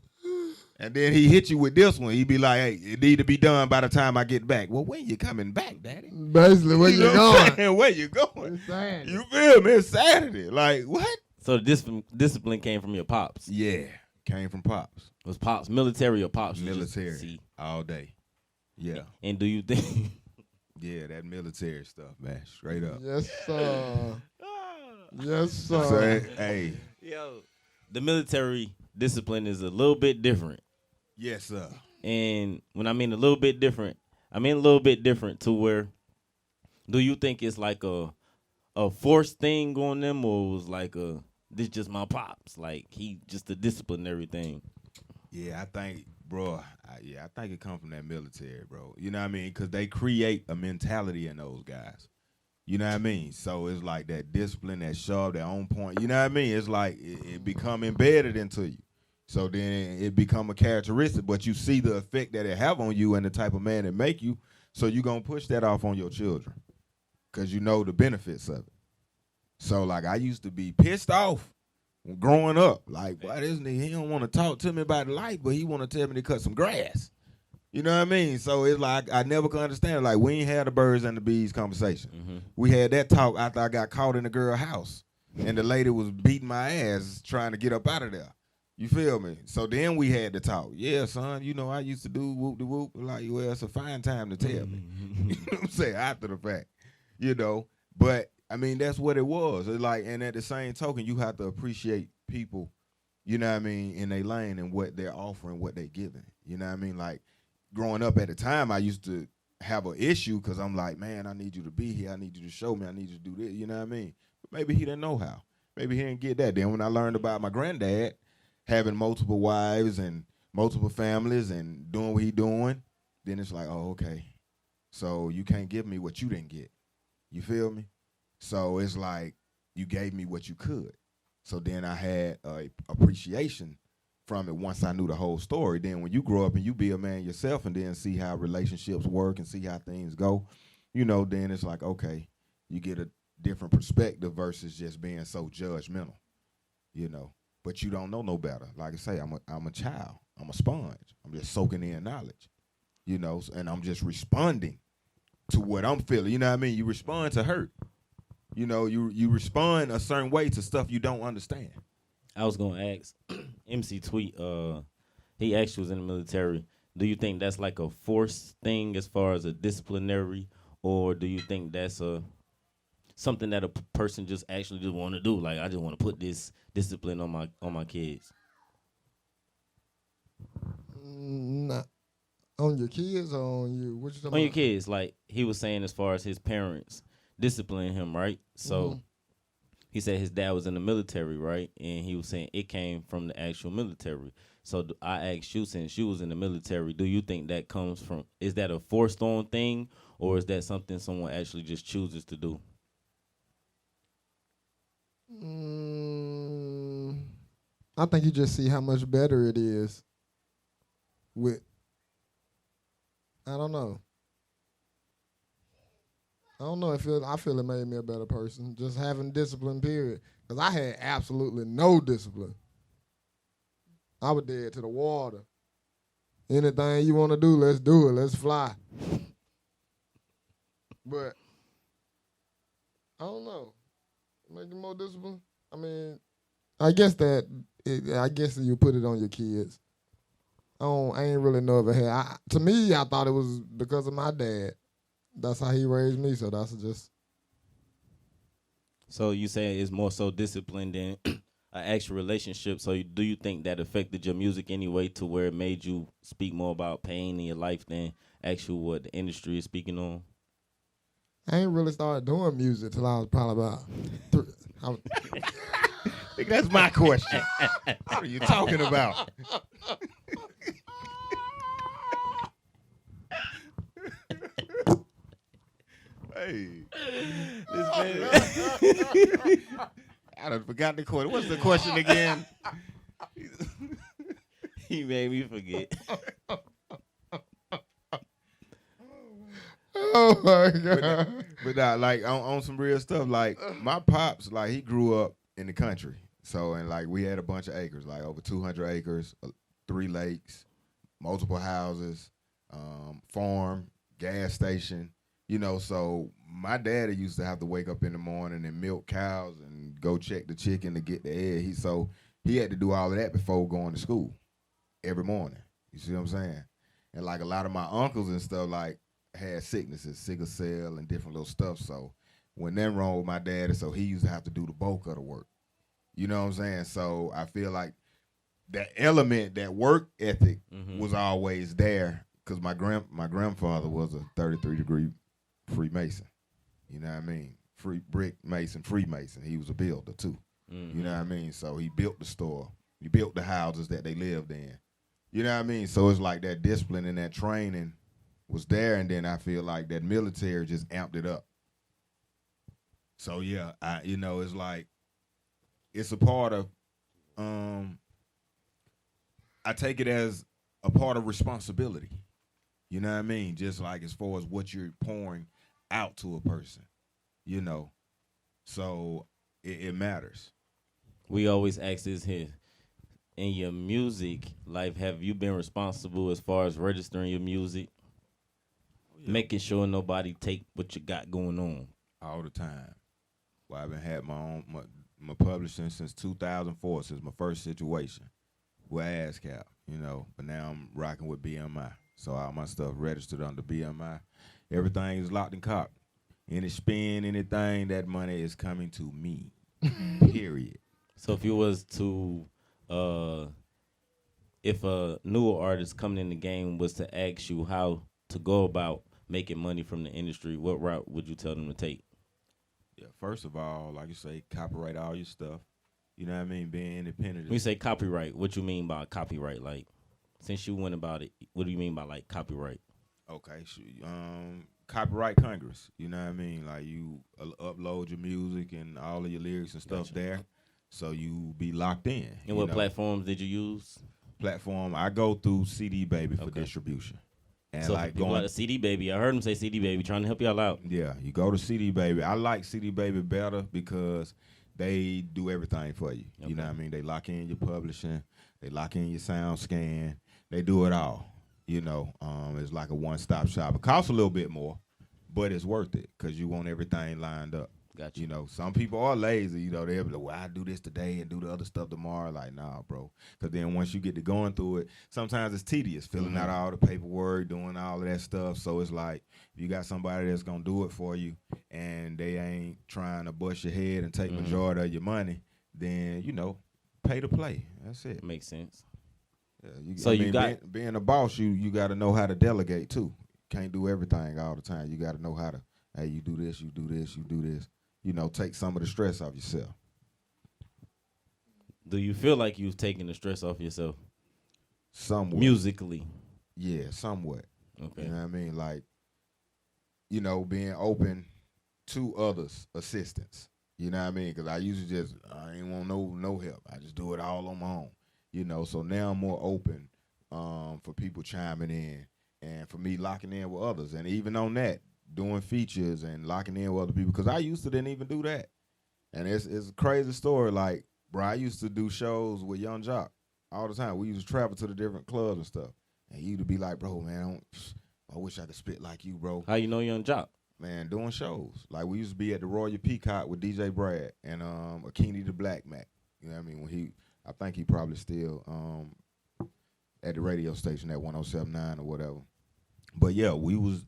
And then he hit you with this one. He be like, hey, it need to be done by the time I get back. Well, when you coming back, Daddy? Basically, where you going? Where you going? It's Saturday. You feel me? It's Saturday. Like, what? So the discipline came from your pops? Yeah, came from Pops. Was Pops military or Pops? Military, all day. Yeah. And do you think? Yeah, that military stuff, man, straight up. Yes, sir. Yes, sir. So, hey. Yo, the military discipline is a little bit different. Yes, sir. And when I mean a little bit different, I mean a little bit different to where, do you think it's like a forced thing on them, or was like this just my pops, like he just a disciplinary thing? Yeah, I think, bro, I think it comes from that military, bro. You know what I mean? Because they create a mentality in those guys. You know what I mean? So it's like that discipline, that sharp, that on point. You know what I mean? It's like it become embedded into you. So then it become a characteristic, but you see the effect that it have on you and the type of man it make you, so you going to push that off on your children because you know the benefits of it. So, like, I used to be pissed off growing up. Like, why isn't he don't want to talk to me about life, but he want to tell me to cut some grass. You know what I mean? So it's like I never could understand. Like, we ain't had the birds and the bees conversation. Mm-hmm. We had that talk after I got caught in the girl house, and the lady was beating my ass trying to get up out of there. You feel me? So then we had to talk. Yeah, son, you know, I used to do whoop-de-whoop. Like, well, it's a fine time to tell me. You know what I'm saying? After the fact, you know. But, I mean, that's what it was. It's like, and at the same token, you have to appreciate people, you know what I mean, in their lane and what they're offering, what they're giving. You know what I mean? Like, growing up at the time, I used to have an issue because I'm like, man, I need you to be here. I need you to show me. I need you to do this. You know what I mean? But maybe he didn't know how. Maybe he didn't get that. Then when I learned about my granddad having multiple wives and multiple families and doing what he doing, then it's like, oh, okay. So you can't give me what you didn't get. You feel me? So it's like you gave me what you could. So then I had appreciation from it once I knew the whole story. Then when you grow up and you be a man yourself and then see how relationships work and see how things go, you know, then it's like, okay, you get a different perspective versus just being so judgmental, you know. But you don't know no better. Like I say, I'm a child. I'm a sponge. I'm just soaking in knowledge, you know, and I'm just responding to what I'm feeling. You know what I mean? You respond to hurt. You know, you respond a certain way to stuff you don't understand. I was gonna ask MC Tweet. He actually was in the military. Do you think that's like a forced thing as far as a disciplinary, or do you think that's something that a person just actually just want to do? Like, I just want to put this discipline on my kids. Not on your kids or on you? What you talking On your about? kids, like he was saying, as far as his parents disciplining him, right? So. He said his dad was in the military, right? And he was saying it came from the actual military. So I asked you, since you was in the military, do you think that comes from, is that a forced on thing, or is that something someone actually just chooses to do? I think you just see how much better it is with, I don't know. I don't know. I feel it made me a better person, just having discipline, period. Because I had absolutely no discipline. I was dead to the water. Anything you want to do, let's do it. Let's fly. But I don't know. Making more discipline. I mean, I guess you put it on your kids. I ain't really know if it had. To me, I thought it was because of my dad. That's how he raised me, so that's just. So you say it's more so discipline than an actual relationship. So do you think that affected your music anyway, to where it made you speak more about pain in your life than actual what the industry is speaking on? I ain't really started doing music till I was probably about That's my question. What are you talking about? Hey, This man, I done forgot the question. What's the question again? he made me forget. Oh my God. But like on some real stuff, like my pops, like he grew up in the country. So, and like we had a bunch of acres, like over 200 acres, 3 lakes, multiple houses, farm, gas station, you know. So my daddy used to have to wake up in the morning and milk cows and go check the chicken to get the egg. So he had to do all of that before going to school every morning. You see what I'm saying? And like a lot of my uncles and stuff, like, had sicknesses, sickle cell and different little stuff. So when that wrong with my daddy, so he used to have to do the bulk of the work. You know what I'm saying? So I feel like that element, that work ethic, was always there, because my grandfather was a 33-degree Freemason. You know what I mean? Free brick mason, Freemason. He was a builder too. You know what I mean? So he built the store. He built the houses that they lived in. You know what I mean? So it's like that discipline and that training was there, and then I feel like that military just amped it up. So yeah, it's like, it's a part of, I take it as a part of responsibility. You know what I mean? Just like as far as what you're pouring out to a person, you know. So it matters. We always ask this here. In your music life, have you been responsible as far as registering your music? Making sure nobody take what you got going on? All the time. Well, I've been had my publishing since 2004, since my first situation with ASCAP, you know. But now I'm rocking with BMI. So all my stuff registered under BMI. Everything is locked and cocked. Any spin, anything, that money is coming to me. Period. So if you was to if a newer artist coming in the game was to ask you how to go about making money from the industry, what route would you tell them to take? Yeah, first of all, like you say, copyright all your stuff. You know what I mean? Being independent. When you say copyright, what you mean by copyright? Like, since you went about it, what do you mean by like copyright? Okay, copyright Congress. You know what I mean? Like you upload your music and all of your lyrics and stuff there, so you be locked in. And what platforms did you use? Platform, I go through CD Baby for distribution. And so like going to CD Baby, I heard him say CD Baby, trying to help y'all out. Yeah, you go to CD Baby. I like CD Baby better because they do everything for you. Okay. You know what I mean? They lock in your publishing, they lock in your sound scan, they do it all. You know, it's like a one-stop shop. It costs a little bit more, but it's worth it because you want everything lined up. Gotcha. You know, some people are lazy. You know, they'll be like, well, I do this today and do the other stuff tomorrow. Like, nah, bro. Because then once you get to going through it, sometimes it's tedious, filling out all the paperwork, doing all of that stuff. So it's like, if you got somebody that's going to do it for you and they ain't trying to bust your head and take majority of your money, then, you know, pay to play. That's it. Makes sense. Yeah, so you got being a boss, you got to know how to delegate too. Can't do everything all the time. You got to know how to, hey, you do this, you do this, you do this. You know, take some of the stress off yourself. Do you feel like you've taken the stress off yourself? Somewhat. Musically? Yeah, somewhat. Okay. You know what I mean? Like, you know, being open to others' assistance. You know what I mean? Because I used to I ain't want no help. I just do it all on my own. You know, so now I'm more open for people chiming in and for me locking in with others. And even on that, doing features and locking in with other people, because I used to didn't even do that. And it's a crazy story. Like, bro, I used to do shows with Young Jock all the time. We used to travel to the different clubs and stuff. And he would be like, bro, man, I wish I could spit like you, bro. How you know Young Jock? Man, doing shows. Like, we used to be at the Royal Peacock with DJ Brad and Akini the Black Mac. You know what I mean? I think he probably still at the radio station at 107.9 or whatever. But yeah,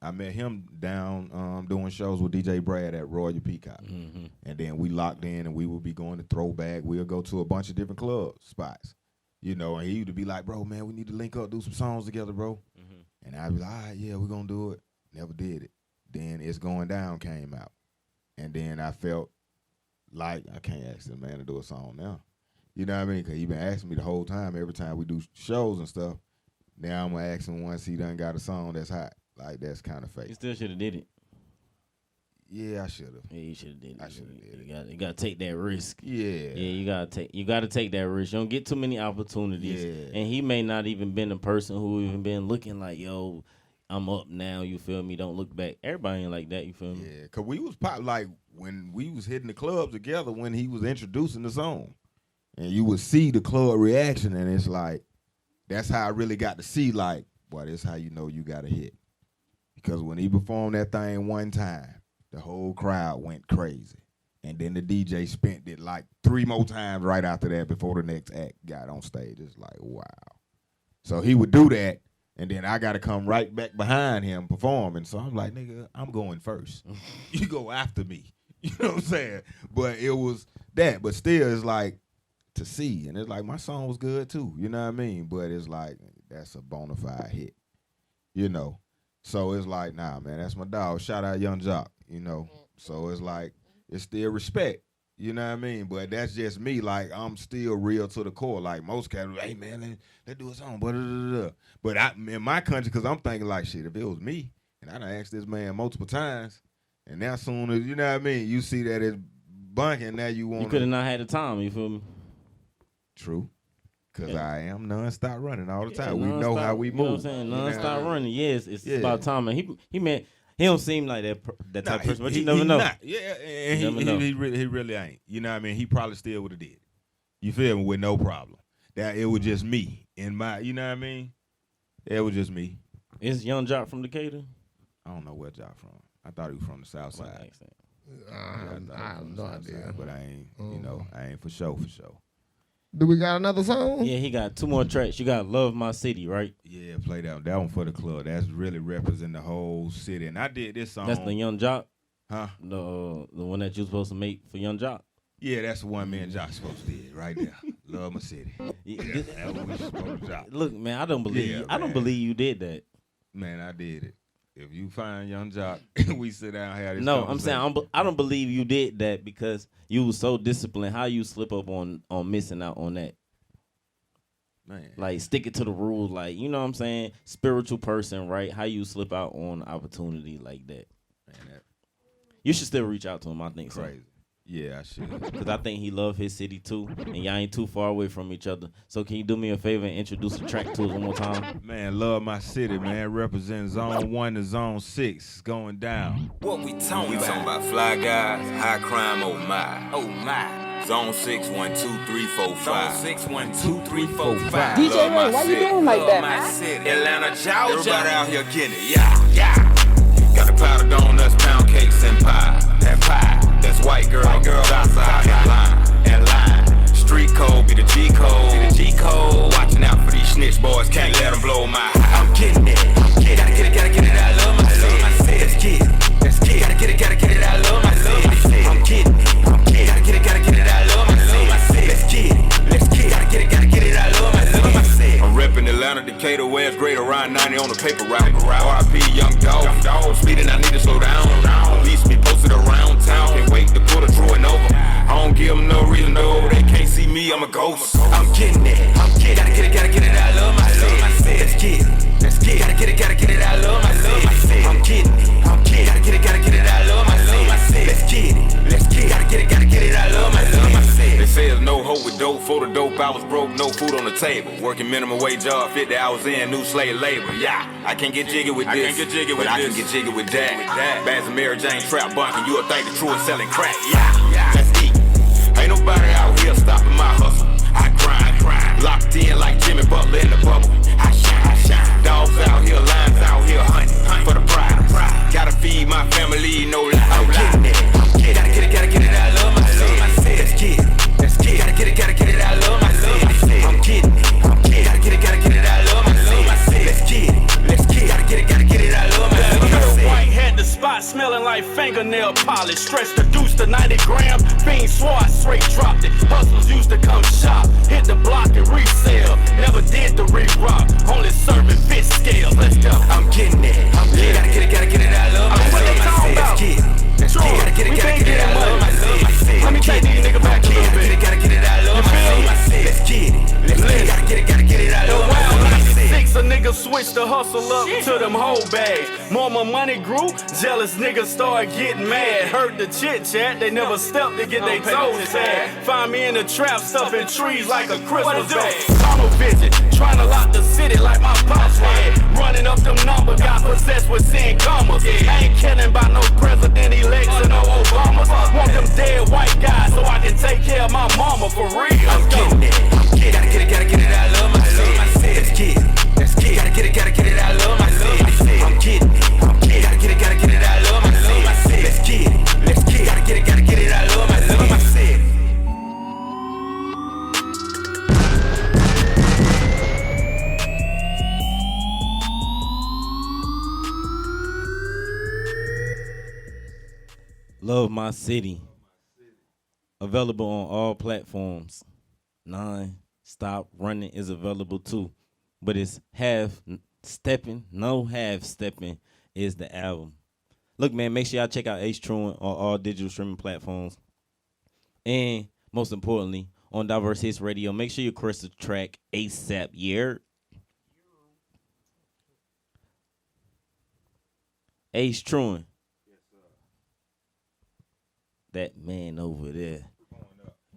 I met him down doing shows with DJ Brad at Royal Peacock. And then we locked in and we would be going to Throwback. We'll go to a bunch of different club spots. You know, and he would be like, bro, man, we need to link up, do some songs together, bro. And I'd be like, all right, yeah, we're going to do it. Never did it. Then It's Going Down came out. And then I felt like I can't ask this man to do a song now. You know what I mean? Because he been asking me the whole time, every time we do shows and stuff. Now I'm going to ask him once he done got a song that's hot. Like, that's kind of fake. You still should have did it. Yeah, I should have. Yeah, you should have did it. I should have did it. You got to take that risk. Yeah. Yeah, you got to take that risk. You don't get too many opportunities. Yeah. And he may not even been a person who even been looking like, yo, I'm up now, you feel me? Don't look back. Everybody ain't like that, you feel me? Yeah, because we was like when we was hitting the clubs together when he was introducing the song. And you would see the club reaction, and it's like, that's how I really got to see, like, boy, this how you know you got a hit. Because when he performed that thing one time, the whole crowd went crazy. And then the DJ spent it like 3 more times right after that before the next act got on stage. It's like, wow. So he would do that, and then I got to come right back behind him performing. So I'm like, nigga, I'm going first. You go after me. You know what I'm saying? But it was that. But still, it's like, to see, and it's like my song was good too, you know what I mean? But it's like that's a bona fide hit, you know. So it's like, nah, man, that's my dog. Shout out Young Jock, you know. So it's like it's still respect, you know what I mean? But that's just me. Like I'm still real to the core. Like most cats, hey man, let's do a song. But in my country, because I'm thinking like shit. If it was me, and I done asked this man multiple times, and now soon as you know what I mean, you see that it's bunking. Now you want. You could have not had the time. You feel me? True, because I am nonstop running all the time. Yeah, we know how we move. You know what I'm saying? Nonstop running. Yes, it's about time. And he don't seem like that type of person, but you never know. Not. Yeah, and he really ain't. You know what I mean? He probably still would have did it. You feel me? With no problem. That it was just me in my. You know what I mean? It was just me. Is Young Jock from Decatur? I don't know where Jock from. I thought he was from the South Side. I have no idea. But I ain't. You know, I ain't for sure. Do we got another song? Yeah, he got 2 more tracks. You got Love My City, right? Yeah, play that one for the club. That's really representing the whole city. And I did this song. That's the Young Jock? Huh? The one that you supposed to make for Young Jock? Yeah, that's the one me and Jock supposed to did right there. Love my city. Yeah. That's what we supposed to drop. Look, man, I don't believe I don't believe you did that. Man, I did it. If you find Young Jock, we sit down and have this No, I'm conversation. saying I don't believe you did that because you was so disciplined. How you slip up on missing out on that? Man. Like sticking to the rules, like you know what I'm saying? Spiritual person, right? How you slip out on opportunity like that? Man, that You should still reach out to him. I think crazy. Yeah, I should. because I think he love his city too, and y'all ain't too far away from each other. So can you do me a favor and introduce the track to us one more time? Man, love my city, man. Represent Zone 1 to Zone 6. It's going down. What we talking about fly guys, high crime, oh my. Zone 6, 1, 2, 3, 4, 5. Zone 6, 1, 2, 3, 4, 5. DJ Ray, why you doing like that, man? City. Atlanta, Georgia. Everybody out here getting it, yeah. Got the powder donuts, pound cakes, and pie. That pie, that's white girl, outside and line. Street code be the G code. Watching out for these snitch boys, can't let them blow my high. I'm getting it, gotta get it, I love my city. Let's get it, gotta get it, I love my city. I'm getting it, gotta get it, I love my city. Let's get it, gotta get it, I love my city. I'm reppin' Atlanta, Decatur, West, Greater, Ryan 90 on the paper route. R.I.P. Young Dog, speeding, I need to slow down. Police be posted around town, can't wait to pull the Truen over. I don't give them no reason to go over, they can't see me, I'm a ghost. I'm getting it, gotta get it, I love my city. Let's get it, gotta get it, I love my city. I'm getting it, gotta get it, I love my city. Let's get it, gotta get it, I love my city. They say there's no hope with dope, for the dope, I was broke, no food on the table. Working minimum wage job, 50 hours in, new slave labor. Yeah, I can't get jiggy with this, but I can get jiggy with that. Bags of Mary Jane trap bunking, you'll think the Truen selling crack. Yeah, let's eat. Ain't nobody out here stopping my hustle. I grind, locked in like Jimmy Butler in the bubble. I shine. Dogs out here, lions out here hunting for the prize. Gotta feed my family, no lie. I'm getting it. Gotta get it, I love my city. Let's get it, gotta get it, I love my city. I'm getting it. Gotta get it, I love my city. Let's get it, I love my city. White had the spot smelling like fingernail polish. Stretched the deuce to 90 grams. Fiend swat, straight dropped it. Hustlers used to come shop. Hit the block and resell. Never did the re-rock. Only serving fish scales. Let's go. I'm getting it. Gotta get it, I love my city. Let's get it, gotta get it, I love my city. Let me take these niggas back a little bit. Gotta get it, I love my city. Let's get it, I love my city. 96, a nigga switched the hustle up to them whole bags. More my money grew, jealous niggas started getting mad. Heard the chit chat, they never stepped to get their toes tagged. Find me in the trap, stuffing trees like a Christmas bag. Tunnel vision, trying to lock the city like my pops had. Running up them numbers, got possessed with seeing commas. Ain't killing by no president-elects and no Obamas. Want them dead white guys so I can take care of my mama for real. I'm getting it. Gotta get it, I love my city. Let's get it, gotta get it, I love my city. I'm getting it. Gotta get it, I love my city. Let's get it, gotta get it, I love my city. Love My City. Available on all platforms. Nonstop Running is available too. But it's half stepping is the album. Look, man, make sure y'all check out Truen on all digital streaming platforms. And most importantly, on Di-VerZe Radio, make sure you request the track ASAP. Yeah. Truen. That man over there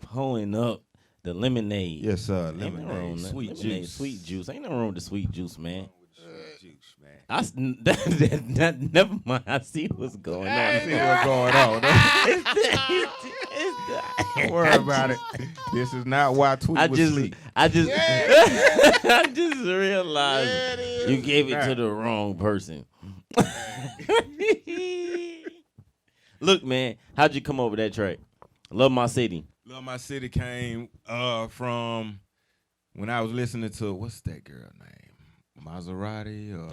pulling up the lemonade. Yes, sir. Ain't nothing wrong with that. Sweet Lemonade, juice. sweet juice. Ain't nothing wrong with the sweet juice, man. Juice, man. Never mind. I see what's going on. I see what's going on. Don't worry about it. This is not why Tweet was asleep. I just realized you gave it to the wrong person. Look, man, how'd you come over that track? Love My City. Love My City came from when I was listening to, what's that girl name? Maserati or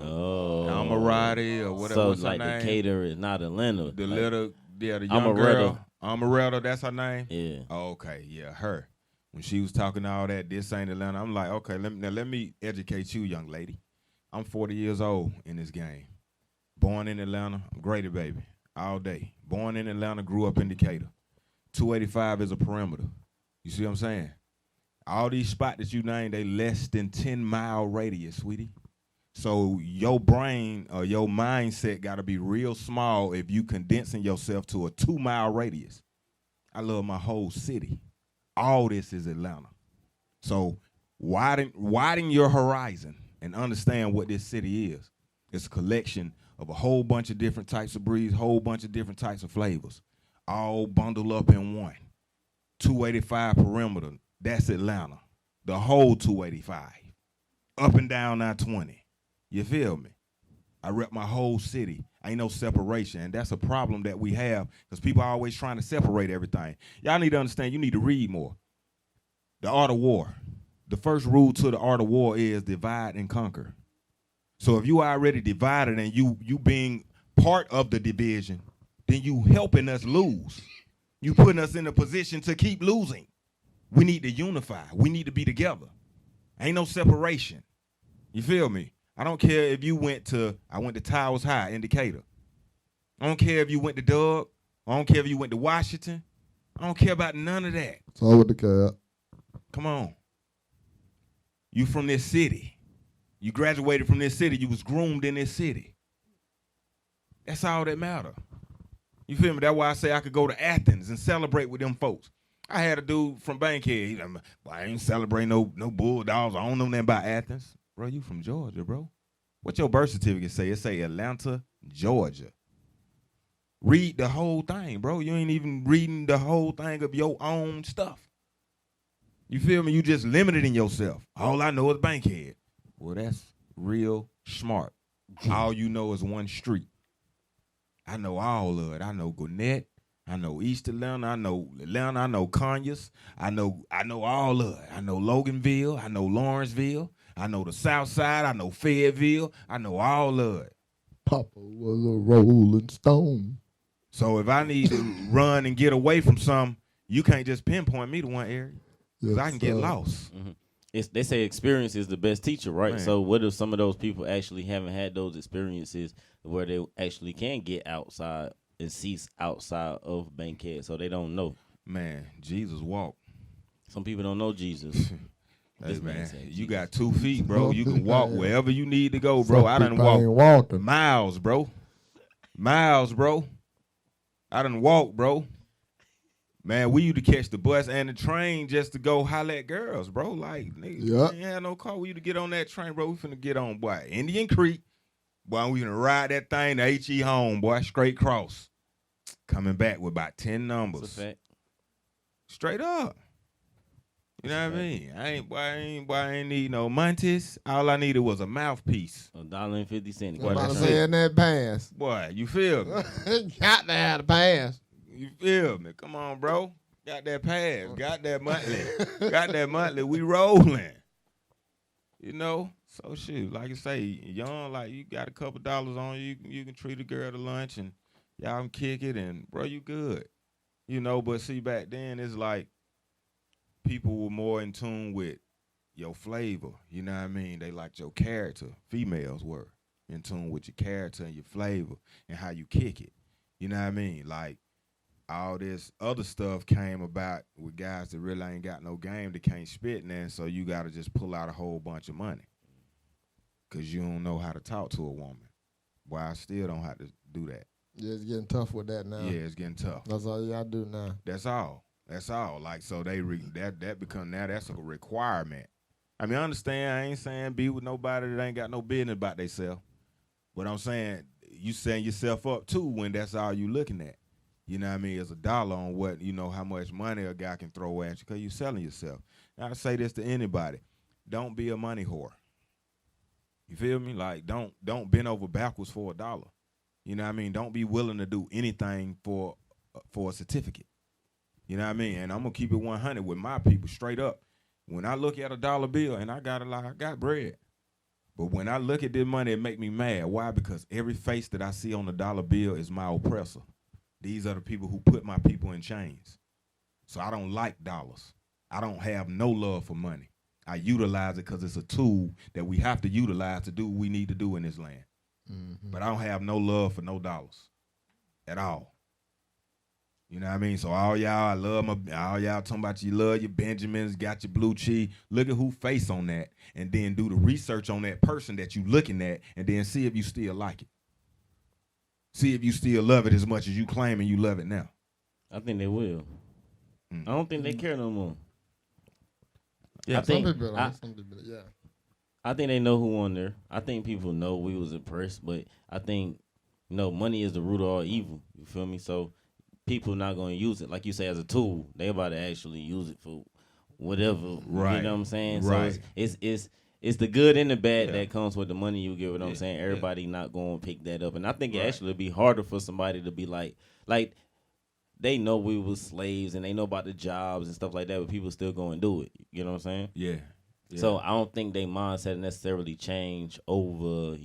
Amarati or whatever. So what's like her name? the caterer is not Atlanta. The like, little, the young Amaretta. girl. Amaretta, that's her name? Yeah. Oh, okay, yeah, her. When she was talking all that, this ain't Atlanta, I'm like, okay, let me educate you, young lady. I'm 40 years old in this game. Born in Atlanta, I'm Grady baby, all day. Born in Atlanta, grew up in Decatur. 285 is a perimeter. You see what I'm saying? All these spots that you named, they less than 10-mile radius, sweetie. So your brain or your mindset got to be real small if you condensing yourself to a 2-mile radius. I love my whole city. All this is Atlanta. So widen your horizon and understand what this city is. It's a collection of a whole bunch of different types of breeds, whole bunch of different types of flavors, all bundled up in one. 285 perimeter, that's Atlanta. The whole 285. Up and down I-20. You feel me? I rep my whole city. Ain't no separation, and that's a problem that we have because people are always trying to separate everything. Y'all need to understand, you need to read more. The art of war. The first rule to the art of war is divide and conquer. So if you already divided and you being part of the division, then you helping us lose. You putting us in a position to keep losing. We need to unify. We need to be together. Ain't no separation. You feel me? I don't care if you I went to Towers High in Decatur. I don't care if you went to Doug. I don't care if you went to Washington. I don't care about none of that. It's all with the cap. Come on. You from this city. You graduated from this city. You was groomed in this city. That's all that matter. You feel me? That's why I say I could go to Athens and celebrate with them folks. I had a dude from Bankhead. He's like, well, I ain't celebrating no Bulldogs. I don't know nothing about Athens. Bro, you from Georgia, bro. What your birth certificate say? It say Atlanta, Georgia. Read the whole thing, bro. You ain't even reading the whole thing of your own stuff. You feel me? You just limited in yourself. All I know is Bankhead. Well, that's real smart. All you know is one street. I know all of it. I know Gwinnett. I know East Atlanta. I know Conyers. I know all of it. I know Loganville. I know Lawrenceville. I know the South Side. I know Fayetteville. I know all of it. Papa was a rolling stone. So if I need to run and get away from something, you can't just pinpoint me to one area. Because I can get lost. Mm-hmm. They say experience is the best teacher, right? Man. So what if some of those people actually haven't had those experiences where they actually can get outside and cease outside of Bankhead, so they don't know? Man, Jesus walked. Some people don't know Jesus. Hey, man, you got 2 feet, bro. You can walk wherever you need to go, bro. I done walked miles, bro. Miles, bro. I done walked, bro. Man, we used to catch the bus and the train just to go holler at girls, bro. Like, niggas, yep. We ain't had no car. We used to get on that train, bro. We finna get on, boy, Indian Creek. Boy, we finna ride that thing to H.E. home, boy, straight cross. Coming back with about 10 numbers. That's a fact. Straight up. You know what I mean? I ain't need no Montes. All I needed was a mouthpiece. $1.50. What I'm saying, that pass. Boy, you feel me? Got to have the pass. You feel me? Come on, bro. Got that pass. Got that monthly. Got that monthly. We rolling. You know? So shoot, like I say, young, like you got a couple dollars on you can treat a girl to lunch and y'all can kick it and bro, you good. You know, but see back then it's like people were more in tune with your flavor. You know what I mean? They liked your character. Females were in tune with your character and your flavor and how you kick it. You know what I mean? Like all this other stuff came about with guys that really ain't got no game, that can't spit, and so you got to just pull out a whole bunch of money because you don't know how to talk to a woman. Well, I still don't have to do that. Yeah, it's getting tough with that now. Yeah, it's getting tough. That's all you got to do now. That's all. That's all. Like, so that become now that's a requirement. I mean, I understand. I ain't saying be with nobody that ain't got no business about themselves. But I'm saying you setting yourself up too when that's all you looking at. You know what I mean? It's a dollar on what, you know, how much money a guy can throw at you because you selling yourself. Now, I say this to anybody. Don't be a money whore. You feel me? Like, don't bend over backwards for $1. You know what I mean? Don't be willing to do anything for a certificate. You know what I mean? And I'm going to keep it 100 with my people straight up. When I look at a dollar bill, and I got bread. But when I look at this money, it make me mad. Why? Because every face that I see on the dollar bill is my oppressor. These are the people who put my people in chains. So I don't like dollars. I don't have no love for money. I utilize it because it's a tool that we have to utilize to do what we need to do in this land. Mm-hmm. But I don't have no love for no dollars at all. You know what I mean? So all y'all, all y'all talking about you love your Benjamins, got your blue cheese. Look at who face on that, and then do the research on that person that you looking at, and then see if you still like it. See if you still love it as much as you claiming you love it now. I think they will. I don't think they care no more. Yeah, I think, some people, yeah. I think they know who won there. I think people know we was impressed, but I think, money is the root of all evil. You feel me? So people not going to use it, like you say, as a tool. They about to actually use it for whatever. Right. You know what I'm saying? Right. So it's the good and the bad that comes with the money you get. What I'm saying? Everybody not going to pick that up. And I think it actually be harder for somebody to be like they know we was slaves and they know about the jobs and stuff like that, but people still go and do it. You know what I'm saying? Yeah. So I don't think their mindset necessarily change over,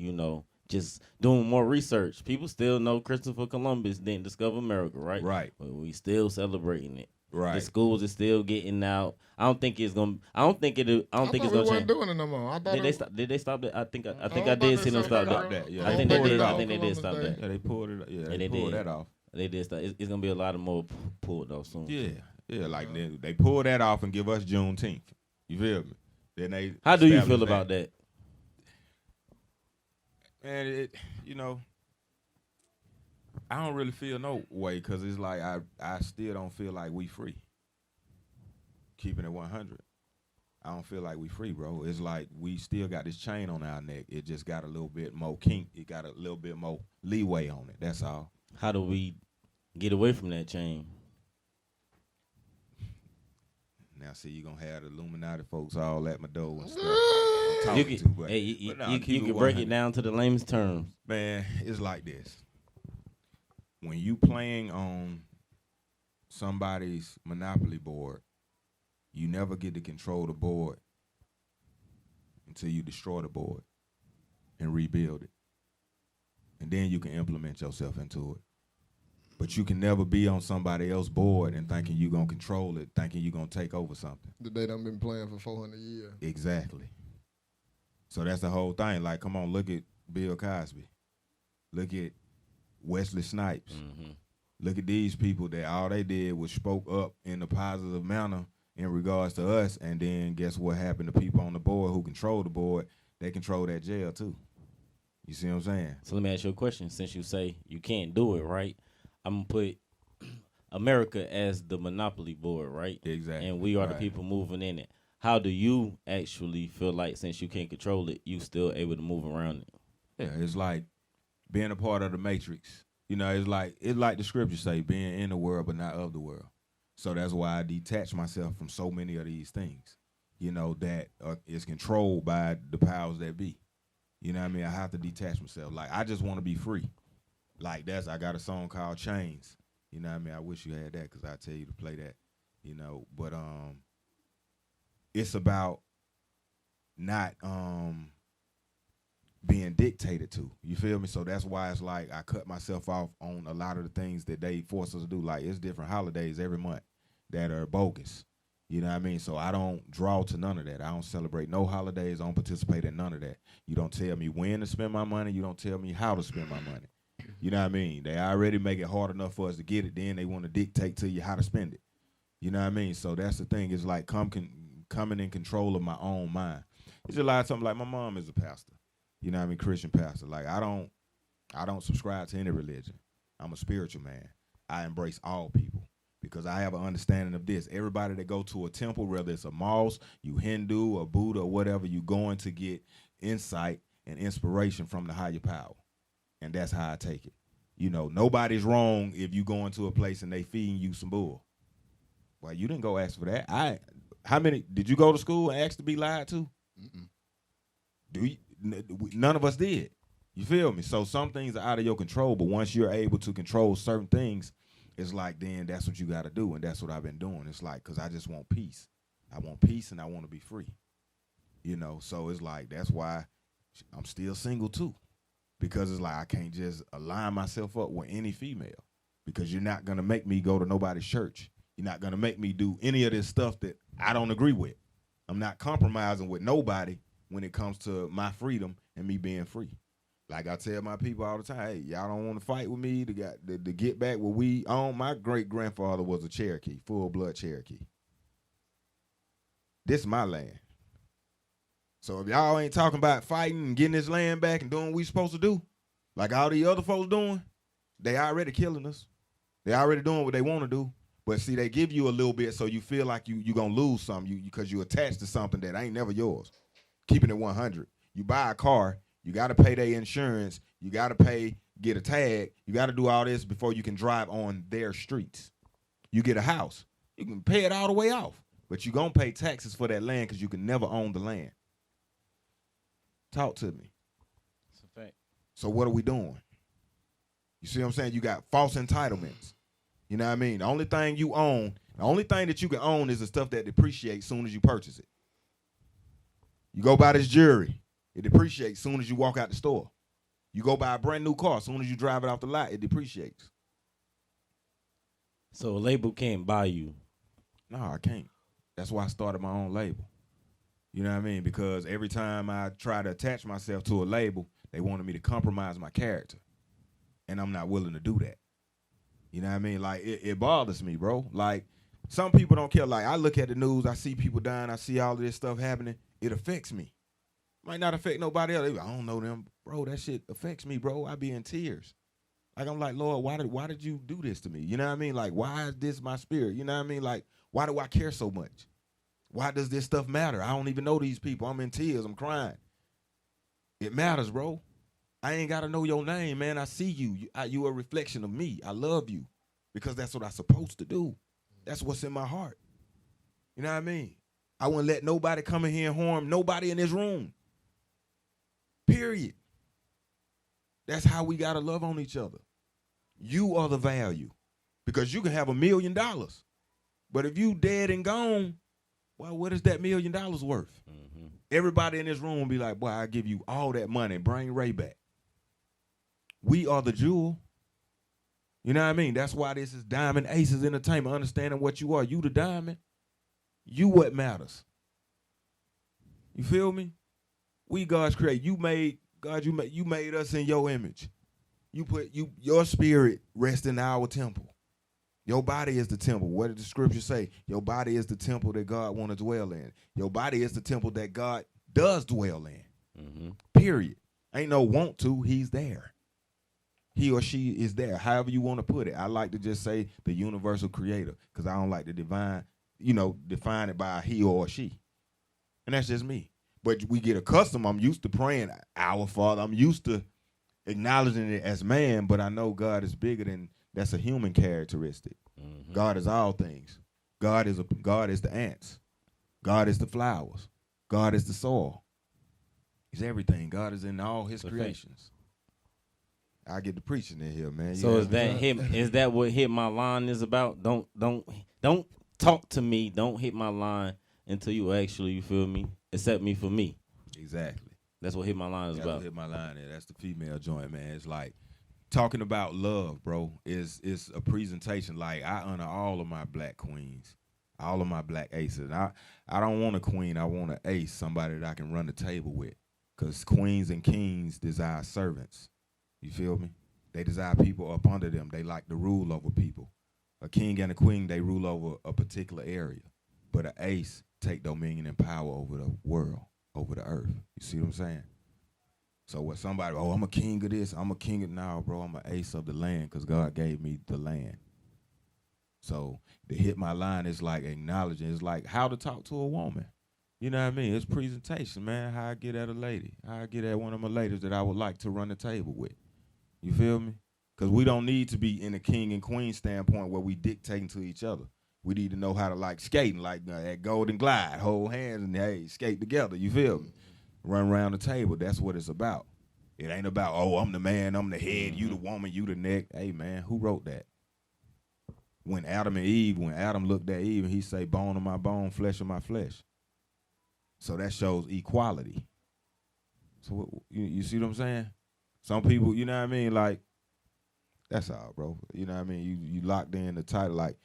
just doing more research. People still know Christopher Columbus didn't discover America, right? Right. But we still celebrating it. Right. The schools are still getting out. I don't think it's gonna. I don't think it's I gonna thought we change. weren't doing it no more. I thought Did they stop it? I think I about did to see them say stop that. that. Yeah, I think they pulled did. it I off. think they did stop Columbus that. Yeah, they pulled it. Yeah, they they pulled did. that off. They did stop. It's gonna be a lot of more pulled off soon. Yeah, like they pull that off and give us Juneteenth. You feel me? Then they. How do you establish feel about that? And I don't really feel no way because it's like I still don't feel like we free. Keeping it 100, I don't feel like we free, bro. It's like we still got this chain on our neck. It just got a little bit more kink. It got a little bit more leeway on it. That's all. How do we get away from that chain? Now, see, you gonna have the Illuminati folks all at my door and stuff. You can break it down to the lamest terms. Man, it's like this. When you playing on somebody's Monopoly board, you never get to control the board until you destroy the board and rebuild it. And then you can implement yourself into it. But you can never be on somebody else's board and thinking you're going to control it, thinking you're going to take over something. They done been playing for 400 years. Exactly. So that's the whole thing. Like, come on, look at Bill Cosby. Look at Wesley Snipes. Mm-hmm. Look at these people that all they did was spoke up in a positive manner in regards to us, and then guess what happened to people on the board who control the board? They control that jail too. You see what I'm saying? So let me ask you a question. Since you say you can't do it, right? I'm going to put America as the monopoly board, right? Exactly. And we are the people moving in it. How do you actually feel like, since you can't control it, you still able to move around it? Yeah, it's like being a part of the matrix. It's like the scriptures say, being in the world but not of the world. So that's why I detach myself from so many of these things, that is controlled by the powers that be. You know what I mean? I have to detach myself. Like, I just want to be free. Like, I got a song called Chains. You know what I mean? I wish you had that because I tell you to play that, But it's about not being dictated to. You feel me? So that's why it's like I cut myself off on a lot of the things that they force us to do. Like, it's different holidays every month that are bogus. You know what I mean? So I don't draw to none of that. I don't celebrate no holidays. I don't participate in none of that. You don't tell me when to spend my money. You don't tell me how to spend my money. You know what I mean? They already make it hard enough for us to get it. Then they want to dictate to you how to spend it. You know what I mean? So that's the thing. It's like coming in control of my own mind. It's just like something like my mom is a pastor. You know what I mean? Christian pastor. Like, I don't subscribe to any religion. I'm a spiritual man. I embrace all people because I have an understanding of this. Everybody that go to a temple, whether it's a mosque, you Hindu or Buddha or whatever, you going to get insight and inspiration from the higher power. And that's how I take it. Nobody's wrong if you go into a place and they feeding you some bull. Well, you didn't go ask for that. How many did you go to school and ask to be lied to? Mm-mm. None of us did. You feel me? So some things are out of your control, but once you're able to control certain things, it's like, then that's what you got to do, and that's what I've been doing. It's like, because I just want peace. I want peace, and I want to be free. So it's like, that's why I'm still single, too, because it's like I can't just align myself up with any female because you're not going to make me go to nobody's church. You're not gonna make me do any of this stuff that I don't agree with. I'm not compromising with nobody when it comes to my freedom and me being free. Like I tell my people all the time, hey, y'all don't want to fight with me to get back what we own. My great-grandfather was a Cherokee, full-blood Cherokee. This is my land. So if y'all ain't talking about fighting and getting this land back and doing what we supposed to do, like all the other folks doing, they already killing us. They already doing what they want to do. But see, they give you a little bit so you feel like you're going to lose something because you attached to something that ain't never yours. Keeping it 100. You buy a car, you got to pay their insurance, you got to get a tag, you got to do all this before you can drive on their streets. You get a house, you can pay it all the way off, but you're going to pay taxes for that land because you can never own the land. Talk to me. That's a fact. So what are we doing? You see what I'm saying? You got false entitlements. You know what I mean? The only thing you own, the only thing that you can own is the stuff that depreciates soon as you purchase it. You go buy this jewelry, it depreciates soon as you walk out the store. You go buy a brand new car, soon as you drive it off the lot, it depreciates. So a label can't buy you. No, I can't. That's why I started my own label. You know what I mean? Because every time I try to attach myself to a label, they wanted me to compromise my character. And I'm not willing to do that. You know what I mean? Like, it bothers me, bro. Like, some people don't care. Like, I look at the news, I see people dying, I see all of this stuff happening. It affects me. Might not affect nobody else. I don't know them. Bro, that shit affects me, bro. I be in tears. Like, I'm like, Lord, why did you do this to me? You know what I mean? Like, why is this my spirit? You know what I mean? Like, why do I care so much? Why does this stuff matter? I don't even know these people. I'm in tears. I'm crying. It matters, bro. I ain't got to know your name, man. I see you. You a reflection of me. I love you because that's what I'm supposed to do. That's what's in my heart. You know what I mean? I wouldn't let nobody come in here and harm nobody in this room. Period. That's how we got to love on each other. You are the value because you can have $1 million. But if you dead and gone, well, what is that $1 million worth? Mm-hmm. Everybody in this room will be like, boy, I'll give you all that money. Bring Ray back. We are the jewel. You know what I mean? That's why this is Diamond Aces Entertainment, understanding what you are. You the diamond. You what matters. You feel me? We God's create. You made us in your image. You put your spirit rest in our temple. Your body is the temple. What did the scripture say? Your body is the temple that God want to dwell in. Your body is the temple that God does dwell in. Mm-hmm. Period. Ain't no want to. He's there. He or she is there. However you want to put it. I like to just say the universal creator because I don't like to define it by he or she. And that's just me. But we get accustomed. I'm used to praying our Father. I'm used to acknowledging it as man, but I know God is bigger than that's a human characteristic. Mm-hmm. God is all things. God is the ants. God is the flowers. God is the soil. He's everything. God is in all his creations. I get the preaching in here, man. So is that what Hit My Line is about? Don't talk to me. Don't hit my line until you actually, you feel me, accept me for me. Exactly. That's what Hit My Line is about. What Hit My Line is. That's the female joint, man. It's like talking about love, bro, is a presentation. Like, I honor all of my black queens, all of my black aces. I don't want a queen. I want an ace, somebody that I can run the table with. Because queens and kings desire servants. You feel me? They desire people up under them. They like to rule over people. A king and a queen, they rule over a particular area. But an ace take dominion and power over the world, over the earth. You see what I'm saying? So what somebody, I'm a king of this, I'm a king of, now, bro, I'm an ace of the land because God gave me the land. So to hit my line is like acknowledging, it's like how to talk to a woman. You know what I mean? It's presentation, man, how I get at a lady, how I get at one of my ladies that I would like to run the table with. You feel me? Because we don't need to be in a king and queen standpoint where we dictating to each other. We need to know how to like skating, like at Golden Glide, hold hands and hey, skate together. You feel me? Run around the table. That's what it's about. It ain't about, I'm the man, I'm the head, you the woman, you the neck. Hey, man, who wrote that? When Adam looked at Eve and he say, bone of my bone, flesh of my flesh. So that shows equality. So you see what I'm saying? Some people, you know what I mean? Like, that's all, bro. You know what I mean? You locked in the title. Like,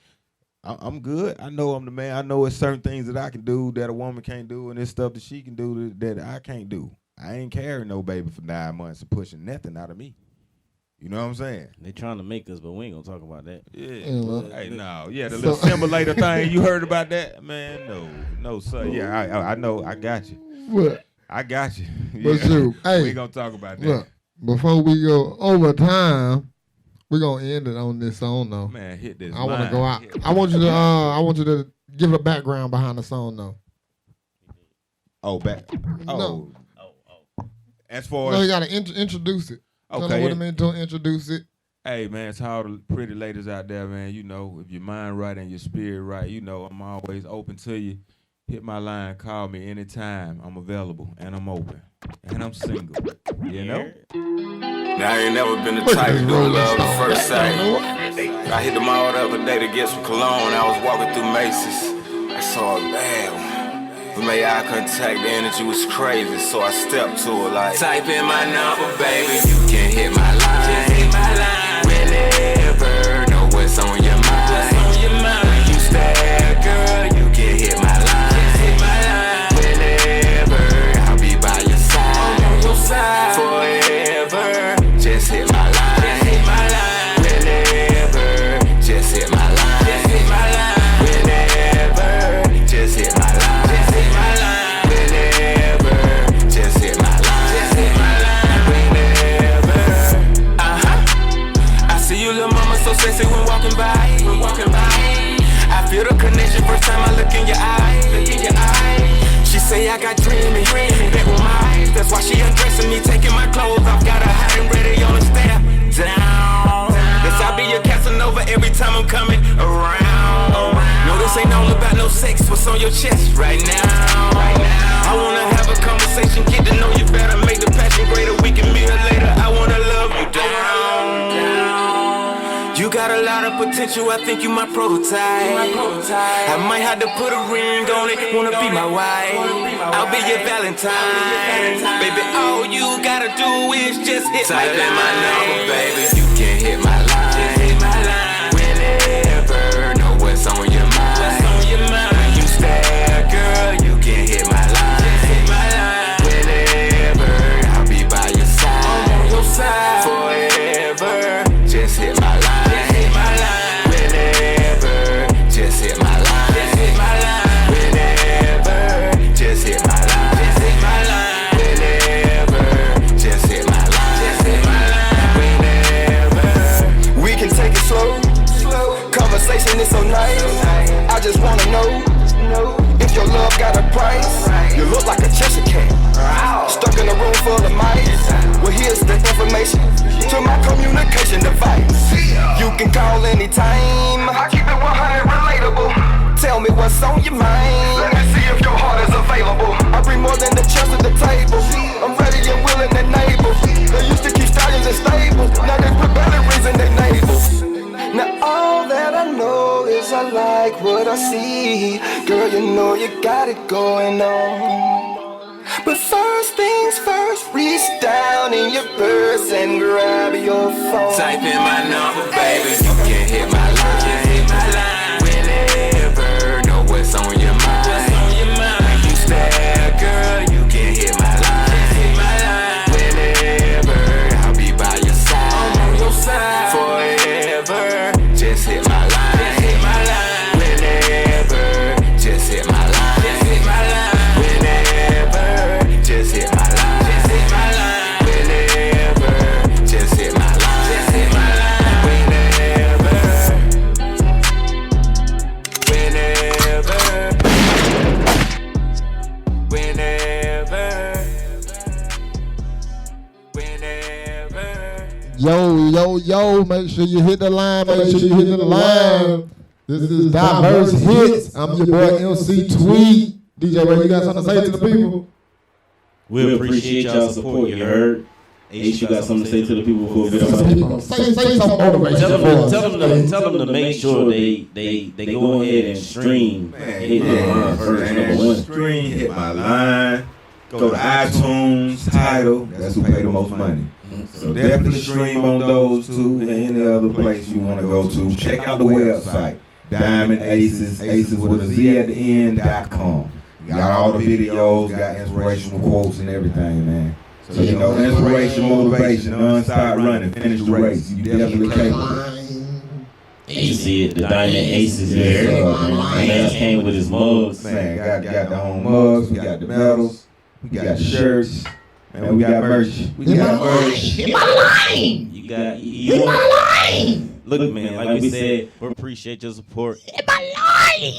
I'm good. I know I'm the man. I know it's certain things that I can do that a woman can't do, and there's stuff that she can do that I can't do. I ain't carrying no baby for 9 months and pushing nothing out of me. You know what I'm saying? They trying to make us, but we ain't gonna talk about that. Yeah. Hey, no. Yeah, the little simulator thing. You heard about that? Man, no, sir. Yeah, I know. I got you. What? I got you. But you, hey, we gonna talk about that. Look, before we go over time, we're gonna end it on this song though. Man, hit this. I want to go out. I want you to give a background behind the song though. Oh, No. As far No, as you gotta introduce it. Okay. Tell them what it meant to introduce it. Hey, man, to all the pretty ladies out there, man, you know, if your mind right and your spirit right, you know, I'm always open to you. Hit my line, call me anytime. I'm available, and I'm open, and I'm single, you know? Now, I ain't never been the type to do love at first sight. I hit the mall the other day to get some cologne. I was walking through Macy's. I saw a bad one. We made eye contact, the energy was crazy, so I stepped to her like, type in my number, baby, you can hit my line. Just hit my line. Whenever, know what's on your mind. What's on your mind? When you stare, girl, you can hit my line. Just hit my line. Whenever, I'll be by your side. On your side. Forever, just hit my line. Just hit my line. Whenever, just hit my line. Just hit my line. Whenever, just hit my line. So sexy when walking by. I feel the connection first time I look in your eyes. She say I got dreaming. Bet with my eyes. That's why she undressing me, taking my clothes off. Got her hot and ready on the step down. Guess I'll be your Casanova every time I'm coming around. No, this ain't all about no sex. What's on your chest right now? I wanna have a conversation, get to know you better, make the passion greater. We can meet her later. I wanna love you down. You got a lot of potential, I think you my prototype. I might have to put a ring on it, wanna be my wife. I'll be your Valentine. Baby, all you gotta do is just hit my line. My number, baby, you can hit my line. Just hit my line. Whenever, know what's on your mind. What's on your mind? When you stare, girl, you can hit my line. Just hit my line. Whenever, I'll be by your side. On your side. Forever, just hit my line. Conversation is so nice. I just wanna know if your love got a price. You look like a Cheshire cat, stuck in a room full of mice. Well, here's the information to my communication device. You can call anytime. I keep it 100 relatable. Tell me what's on your mind. Let me see if your heart is available. I bring more than the chest at the table. I'm ready and willing and able. They used to keep stallions in stables. Now they put batteries in their navels. Now all that I know is I like what I see. Girl, you know you got it going on. But first things first, reach down in your purse and grab your phone. Type in my number, baby, you can hit my line. Just hit my line. Whenever, know what's on your mind. What's on your mind? When you stare, girl, you can hit my line. Just hit my line. Whenever, I'll be by your side. I'm on your side. Forever, just hit my line. Just hit my line. Whenever, just hit my line. Just hit my line. Whenever, just hit my line. Just hit my line. Whenever, just hit my line. Just hit my line. Whenever, Yo, make sure you hit the line. Make sure you hit the line. This is Di-VerZe Hitz. I'm your boy MC Tweet. DJ Ray, you got something to say to the people? We appreciate y'all support, you heard? H, you got something to say to the people before we go? Say something motivational. Tell them to make sure they go ahead and stream. Hit the line first, number one. Stream, hit my line. Go to iTunes, Tidal. That's who pay the most money. So definitely stream on those two and any other place you want to go to. Check out the website. Diamond Aces, Aces with a Z at the end.com. Got all the videos, got inspirational quotes and everything, man. So, you know, inspiration, motivation, Nonstop running, finish the race. You definitely capable. You see it, the Diamond Aces there. Man came with his mugs. Man, got the own mugs, we got the medals, we got the shirts, and we got merch. We got merch. In my line. You got In my line. Look, man, like we said, we appreciate your support. In my line.